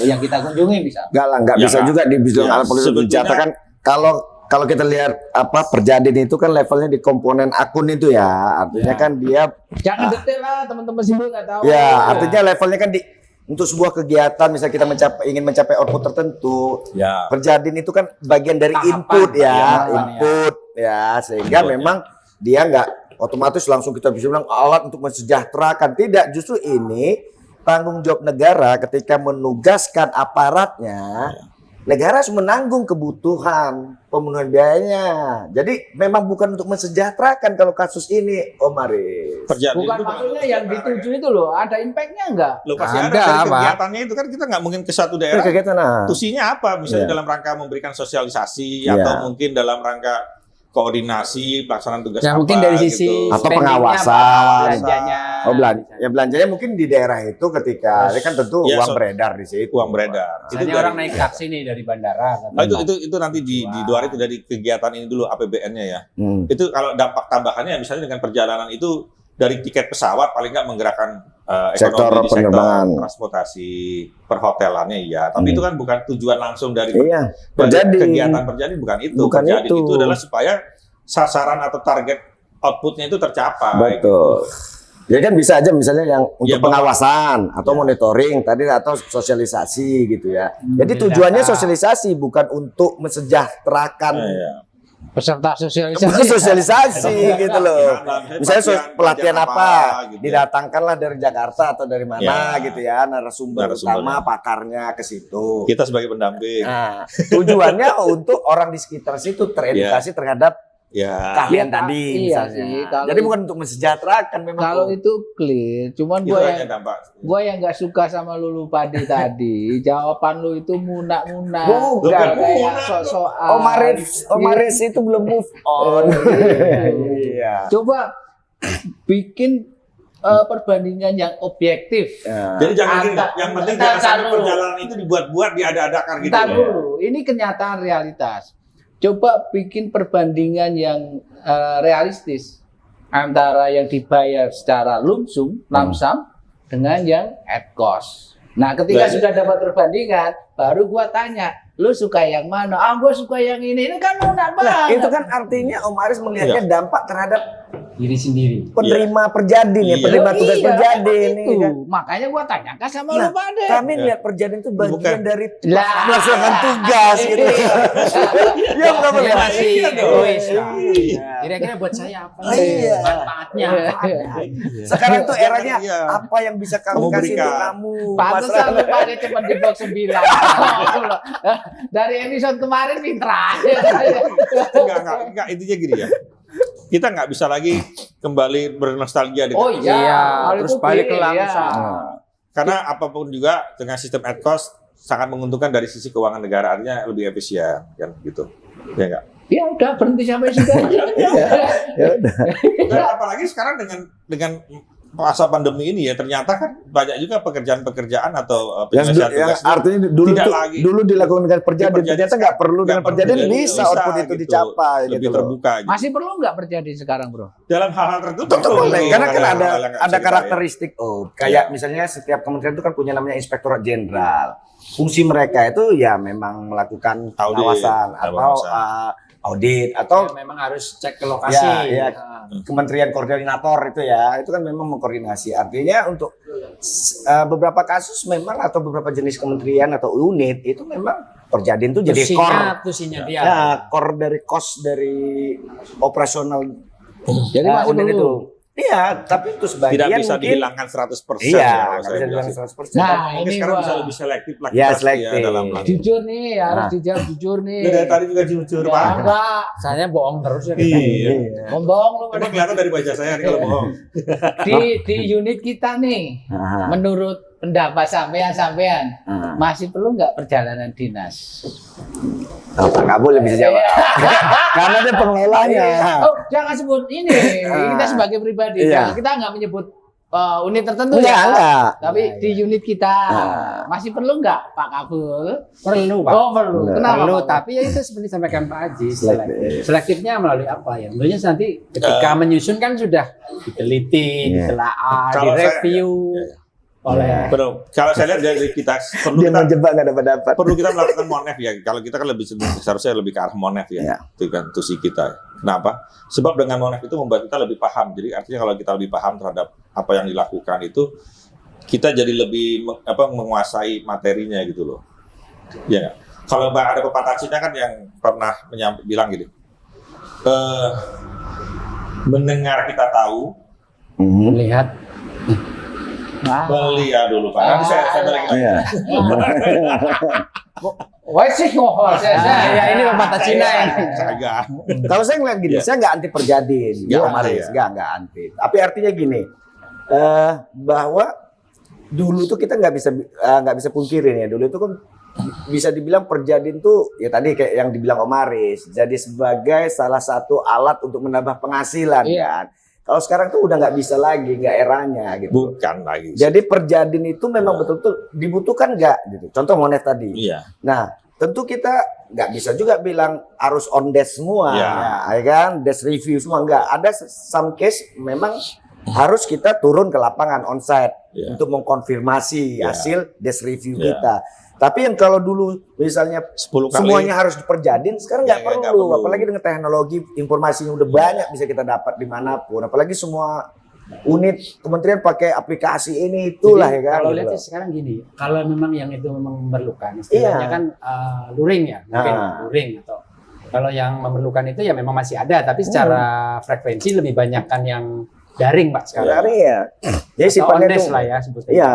Speaker 1: yang kita kunjungi misal.
Speaker 5: Nggak
Speaker 2: Ya,
Speaker 5: bisa
Speaker 2: Kak.
Speaker 5: juga dibilang
Speaker 2: Ya,
Speaker 5: alat politik
Speaker 2: sebetulnya-
Speaker 5: senjata kan. Kalau kita lihat Perjadin itu kan levelnya di komponen akun itu ya. Artinya kan dia
Speaker 1: Jangan detail lah, teman-teman sih nggak tahu.
Speaker 5: ya artinya levelnya kan untuk sebuah kegiatan misalnya kita ingin mencapai output tertentu.
Speaker 2: Ya.
Speaker 5: Perjadin itu kan bagian dari
Speaker 1: Tahapan,
Speaker 5: input ya,
Speaker 1: tahapan,
Speaker 5: input ya, sehingga
Speaker 2: Input,
Speaker 5: memang dia nggak otomatis langsung kita bisa bilang alat untuk mensejahterakan. Tidak, justru ini tanggung jawab negara ketika menugaskan aparatnya. Negara harus menanggung kebutuhan pemenuhan biayanya. Jadi memang bukan untuk mensejahterakan kalau kasus ini, Om Aris.
Speaker 2: Perjalanan
Speaker 1: Bukan
Speaker 2: itu
Speaker 1: maksudnya yang dituju itu loh, ada impactnya enggak?
Speaker 2: Loh, pasti ada
Speaker 5: Ada,
Speaker 2: dari
Speaker 5: Pak.
Speaker 2: kegiatannya itu kan kita nggak mungkin ke satu daerah.
Speaker 5: Kegiatan
Speaker 2: Tusinya apa? Misalnya
Speaker 5: Iya.
Speaker 2: dalam rangka memberikan sosialisasi
Speaker 5: Iya.
Speaker 2: atau mungkin dalam rangka koordinasi pelaksanaan tugas
Speaker 4: Ya
Speaker 2: apa
Speaker 4: mungkin dari sisi
Speaker 2: gitu.
Speaker 5: Atau
Speaker 4: spendingnya
Speaker 5: pengawasan.
Speaker 4: apa, belanjanya.
Speaker 5: Oh belanjanya mungkin di daerah itu ketika ini kan tentu
Speaker 2: Ya,
Speaker 5: uang beredar di situ.
Speaker 2: uang beredar.
Speaker 4: Misalnya
Speaker 2: dari-
Speaker 4: orang naik taksi nih dari bandara.
Speaker 2: Oh, itu nanti di luar itu dari kegiatan ini dulu APBN-nya ya.
Speaker 5: Hmm.
Speaker 2: Itu kalau dampak tambahannya misalnya dengan perjalanan itu dari tiket pesawat paling nggak menggerakkan
Speaker 5: Sektor
Speaker 2: ekonomi di
Speaker 5: penerbangan.
Speaker 2: sektor transportasi perhotelannya ya. Tapi itu kan bukan tujuan langsung dari
Speaker 5: Iya,
Speaker 2: dari
Speaker 5: Perjadin.
Speaker 2: kegiatan Perjadin bukan itu.
Speaker 5: Bukan
Speaker 2: Perjadin
Speaker 5: itu.
Speaker 2: itu adalah supaya sasaran atau target outputnya itu tercapai.
Speaker 5: Betul. Jadi kan bisa aja misalnya yang untuk
Speaker 2: Ya, Bapak.
Speaker 5: pengawasan atau
Speaker 2: Ya.
Speaker 5: monitoring tadi atau sosialisasi gitu ya. Jadi
Speaker 4: Data.
Speaker 5: tujuannya sosialisasi bukan untuk mensejahterakan
Speaker 2: Ya.
Speaker 1: Peserta sosialisasi.
Speaker 5: bukan sosialisasi gitu loh. Misalnya pelatihan
Speaker 2: belajar
Speaker 5: apa,
Speaker 2: gitu.
Speaker 5: didatangkanlah dari Jakarta atau dari mana
Speaker 2: Ya.
Speaker 5: gitu ya, narasumber
Speaker 2: Narasumbernya.
Speaker 5: utama pakarnya ke situ.
Speaker 2: Kita sebagai pendamping.
Speaker 5: Nah, tujuannya untuk orang di sekitar situ teredukasi terhadap keahlian tadi
Speaker 1: Iya
Speaker 5: misalnya.
Speaker 1: sih, kalau
Speaker 5: Jadi bukan untuk mensejahterakan memang.
Speaker 1: Kalau itu clear, cuman
Speaker 2: Itu
Speaker 1: gua
Speaker 2: hanya
Speaker 1: yang
Speaker 2: dampak.
Speaker 1: gua yang nggak suka sama Lulu Pade tadi, jawaban lu itu munak-munak,
Speaker 5: Bukan.
Speaker 1: kayak sok-sokan.
Speaker 5: Omaris itu belum move on. Iya.
Speaker 1: Coba bikin perbandingan yang objektif.
Speaker 2: Jadi jangan gini, yang penting jangan sampai perjalanan itu dibuat-buat, diada-adakan gitu.
Speaker 1: Ntar dulu, ini kenyataan realitas. Coba bikin perbandingan yang realistis antara yang dibayar secara lump sum dengan yang at cost. Nah, ketika sudah dapat perbandingan, baru gua tanya, lu suka yang mana? Ah, gua suka yang ini. Ini kan mudah
Speaker 5: Nah,
Speaker 1: banget.
Speaker 5: itu kan artinya Om Aris melihatnya dampak terhadap
Speaker 4: Diri sendiri.
Speaker 5: penerima perjadin ya, penerima tugas perjadin
Speaker 1: itu.
Speaker 5: ini kan.
Speaker 1: Makanya gua tanyakan sama
Speaker 5: Nah,
Speaker 1: lu Pade.
Speaker 5: kami lihat perjadin itu bagian
Speaker 2: Bukan.
Speaker 5: dari
Speaker 1: Lah.
Speaker 5: melaksanakan tugas gitu. Ya bukan
Speaker 4: Dia
Speaker 5: benar.
Speaker 4: masih
Speaker 5: Iya dong.
Speaker 4: egois.
Speaker 5: Iya.
Speaker 4: Kira-kira buat saya apa?
Speaker 5: Iya.
Speaker 4: Manfaatnya apa?
Speaker 5: Sekarang tuh eranya
Speaker 2: Iya.
Speaker 5: apa yang bisa kami
Speaker 2: Kamu
Speaker 5: kasih untuk
Speaker 2: berikan.
Speaker 5: kamu?
Speaker 1: Pantesan lu Pade cepat di box 9. Dari episode kemarin pinter aja.
Speaker 2: Enggak, intinya gini ya. Kita nggak bisa lagi kembali bernostalgia dengan
Speaker 1: Oh iya, kalau
Speaker 4: terus
Speaker 1: itu
Speaker 4: balik ke
Speaker 1: clear, ya.
Speaker 4: langsung.
Speaker 2: karena apapun juga dengan sistem ad cost sangat menguntungkan dari sisi keuangan negara, artinya lebih efisien kan gitu. Ya enggak?
Speaker 1: Ya udah berhenti sampai situ.
Speaker 5: Ya udah.
Speaker 2: Dan apalagi sekarang dengan masa pandemi ini ya, ternyata kan banyak juga pekerjaan-pekerjaan atau penyelesaian
Speaker 5: Yang
Speaker 2: tugas
Speaker 5: artinya dulu
Speaker 2: tidak
Speaker 5: tuh,
Speaker 2: lagi.
Speaker 5: dulu dilakukan dengan perjadin,
Speaker 2: Perjadin
Speaker 5: ternyata nggak perlu dengan
Speaker 2: nggak
Speaker 5: perjadin
Speaker 2: perlu.
Speaker 5: bisa output itu
Speaker 2: gitu.
Speaker 5: dicapai
Speaker 2: Lebih
Speaker 5: gitu loh.
Speaker 2: terbuka gitu.
Speaker 1: Masih perlu nggak terjadi sekarang, Bro?
Speaker 2: Dalam hal-hal tertentu
Speaker 5: Tetap boleh, karena kan
Speaker 2: hal-hal yang
Speaker 5: ada
Speaker 2: nggak bisa
Speaker 5: karakteristik. Oh, kayak misalnya setiap kementerian itu kan punya namanya Inspektorat Jenderal. Fungsi mereka itu ya memang melakukan pengawasan atau audit atau
Speaker 4: Ya, memang harus cek ke lokasi.
Speaker 5: ya, kementerian koordinator itu kan memang mengkoordinasi. Artinya untuk beberapa kasus memang atau beberapa jenis kementerian atau unit itu memang perjadin itu jadi
Speaker 4: Tusinya dia.
Speaker 5: ya core dari cost dari operasional
Speaker 1: Jadi masih
Speaker 5: unit
Speaker 1: perlu.
Speaker 5: itu. Iya, tapi itu sebagian
Speaker 2: tidak bisa
Speaker 5: mungkin
Speaker 2: dihilangkan 100%
Speaker 5: iya,
Speaker 2: ya,
Speaker 5: nggak
Speaker 2: kalau
Speaker 5: bisa
Speaker 2: saya
Speaker 5: dibilang
Speaker 2: bilang.
Speaker 5: 100%.
Speaker 1: Nah,
Speaker 2: Mungkin
Speaker 1: ini
Speaker 2: sekarang
Speaker 1: gua
Speaker 2: bisa lebih selektif lah
Speaker 5: Ya,
Speaker 2: kita
Speaker 5: selektif.
Speaker 2: dalam hal ini.
Speaker 1: jujur nih, harus
Speaker 5: Nah.
Speaker 1: dijawab jujur nih.
Speaker 2: Dari tadi juga jujur
Speaker 1: Ya,
Speaker 2: Pak.
Speaker 1: enggak.
Speaker 4: Saya bohong terus ya.
Speaker 2: Iya.
Speaker 1: Ngomong lu.
Speaker 2: Emang kelihatan dari wajah saya nih kalau bohong.
Speaker 1: Di unit kita nih, menurut pendapat sampean masih perlu nggak perjalanan dinas?
Speaker 5: Nggak boleh bisa jawab. Karena dia pengelolanya.
Speaker 1: Oh, jangan sebut ini. Kita sebagai pribadi,
Speaker 5: Iya.
Speaker 1: kita nggak menyebut unit tertentu
Speaker 5: Enggak,
Speaker 1: ya.
Speaker 5: enggak.
Speaker 1: Tapi di unit kita masih perlu nggak Pak Kabul?
Speaker 4: Perlu, Pak.
Speaker 1: Oh perlu.
Speaker 5: Perlu.
Speaker 1: Kenapa?
Speaker 4: Perlu,
Speaker 1: Pak?
Speaker 4: tapi ya itu seperti disampaikan Pak Haji.
Speaker 5: Selektif.
Speaker 4: Selektifnya melalui apa ya? Tentunya nanti ketika menyusun kan sudah diteliti,
Speaker 5: Iya.
Speaker 4: ditelaah,
Speaker 2: Kalau
Speaker 4: direview oleh
Speaker 2: Betul. Kalau saya lihat dari kita perlu
Speaker 5: Dia
Speaker 2: kita
Speaker 5: menjebak nggak dapat.
Speaker 2: perlu kita melakukan monef ya. Kalau kita kan lebih seharusnya lebih ke arah monef ya.
Speaker 5: Iya.
Speaker 2: Itu kan tusi kita. Kenapa? Sebab dengan monef itu membuat kita lebih paham. Jadi artinya kalau kita lebih paham terhadap apa yang dilakukan itu, kita jadi lebih menguasai materinya gitu loh. Ya. Kalau ada pepatah Cina kan yang pernah bilang gini. Mendengar kita tahu,
Speaker 4: melihat
Speaker 2: melihat dulu Pak. Nanti saya balik lagi.
Speaker 5: Iya.
Speaker 1: Wah sih ngohol saya.
Speaker 4: ini pepatah Cina ini.
Speaker 2: Saya
Speaker 5: Kalau saya ngeliat gini,
Speaker 2: Iya.
Speaker 5: saya nggak anti perjadin,
Speaker 2: Nggak
Speaker 5: Om
Speaker 2: anti,
Speaker 5: Aris,
Speaker 2: ya.
Speaker 5: nggak anti. Tapi artinya gini, bahwa dulu tuh kita nggak bisa pungkirin ya, dulu itu kan bisa dibilang perjadin tuh ya tadi kayak yang dibilang Om Aris, jadi sebagai salah satu alat untuk menambah penghasilan
Speaker 1: Iya.
Speaker 5: kan. Kalau sekarang tuh udah nggak bisa lagi, nggak eranya gitu.
Speaker 2: bukan lagi.
Speaker 5: Jadi perjadin itu memang betul-betul dibutuhkan nggak gitu. Contoh monet tadi.
Speaker 2: Iya.
Speaker 5: Nah, tentu kita nggak bisa juga bilang harus on desk semua,
Speaker 2: Ya.
Speaker 5: ya kan? Desk review semua nggak. Ada some case memang harus kita turun ke lapangan onsite
Speaker 2: Ya.
Speaker 5: untuk mengkonfirmasi
Speaker 2: Ya.
Speaker 5: hasil desk review
Speaker 2: Ya.
Speaker 5: kita. Tapi yang kalau dulu misalnya
Speaker 2: 10 kali
Speaker 5: semuanya harus diperjadin, sekarang nggak
Speaker 2: Ya, nggak
Speaker 5: perlu.
Speaker 2: perlu.
Speaker 5: Apalagi dengan teknologi informasinya udah banyak bisa kita dapat dimanapun. Apalagi semua unit kementerian pakai aplikasi ini itulah
Speaker 4: Jadi,
Speaker 5: ya kan.
Speaker 4: Kalau
Speaker 5: gitu
Speaker 4: lihat
Speaker 5: loh.
Speaker 4: sih sekarang gini, kalau memang yang itu memang memerlukan, istilahnya
Speaker 5: Iya.
Speaker 4: kan luring ya, mungkin
Speaker 5: Nah.
Speaker 4: luring atau kalau yang memerlukan itu ya memang masih ada, tapi secara frekuensi lebih banyak kan yang daring Pak sekarang.
Speaker 5: Sekarang ya. Jadi sifatnya
Speaker 4: on-desk
Speaker 5: tuh
Speaker 4: lah ya sebutnya.
Speaker 5: Iya,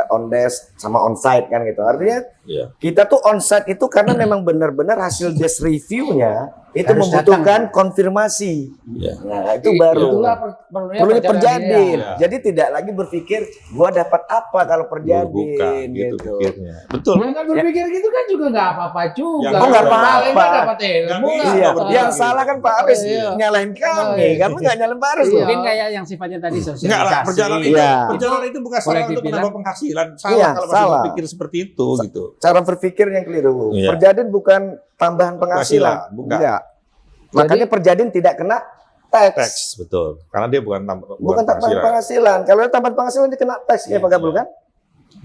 Speaker 5: on desk sama on site kan gitu. Artinya
Speaker 2: Iya.
Speaker 5: kita tuh on site itu karena memang benar-benar hasil desk review-nya itu
Speaker 4: Harus
Speaker 5: membutuhkan konfirmasi.
Speaker 2: Iya.
Speaker 5: Nah, itu baru
Speaker 1: Itulah perlunya
Speaker 5: perlu
Speaker 1: perjalanan
Speaker 5: perjadin.
Speaker 2: dia.
Speaker 5: Jadi tidak lagi berpikir gua dapat apa kalau
Speaker 2: Bukan
Speaker 5: perjadin
Speaker 2: gitu
Speaker 5: gitu.
Speaker 2: pikirnya. Betul.
Speaker 1: Ya kan berpikir gitu kan juga nggak apa-apa juga.
Speaker 2: Ya, oh, nggak
Speaker 1: Paling
Speaker 5: apa-apa.
Speaker 1: kan dapat ilmu.
Speaker 2: Nggak bisa.
Speaker 5: Iya,
Speaker 2: betul.
Speaker 5: yang salah kan Pak Aris
Speaker 1: Iya.
Speaker 5: nyalahin kami,
Speaker 1: Iya.
Speaker 5: kamu nggak nyalahin Pak Aris
Speaker 1: Iya.
Speaker 5: loh.
Speaker 4: Mungkin kayak yang sifatnya tadi sosialisasi.
Speaker 2: Enggak lah, perjalanan itu,
Speaker 5: Iya.
Speaker 2: perjalanan itu bukan
Speaker 4: Boleh
Speaker 2: salah untuk
Speaker 4: dibilang.
Speaker 2: menambah penghasilan. Salah
Speaker 5: Iya,
Speaker 2: kalau masih
Speaker 5: salah.
Speaker 2: berpikir seperti itu gitu.
Speaker 5: Cara berpikir yang keliru.
Speaker 2: Iya.
Speaker 5: Perjadin bukan tambahan penghasilan,
Speaker 2: Penghasilan, bukan.
Speaker 5: Enggak. Makanya perjadin tidak kena tax.
Speaker 2: Tax, betul. Karena dia bukan
Speaker 5: Bukan tambahan penghasilan. Kalau ada tambahan penghasilan dia kena tax ya Pak Gabul kan?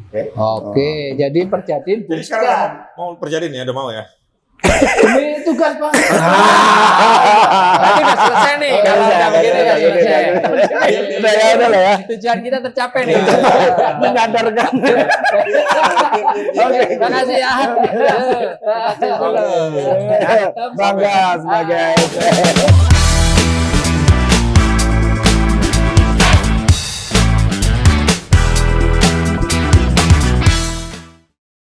Speaker 5: Oke.
Speaker 1: Oke, jadi perjadin
Speaker 2: Jadi sekarang
Speaker 1: bukan.
Speaker 2: mau perjadin ya, udah mau ya?
Speaker 1: Demi tugas Pak.
Speaker 4: Berarti udah selesai nih. Kalau udah begini udah selesai.
Speaker 5: Udah ya, udah lah ya.
Speaker 4: Tujuan kita tercapai nih.
Speaker 5: Menyadarkan.
Speaker 4: Oke, terima kasih ya.
Speaker 5: Bangga sebagai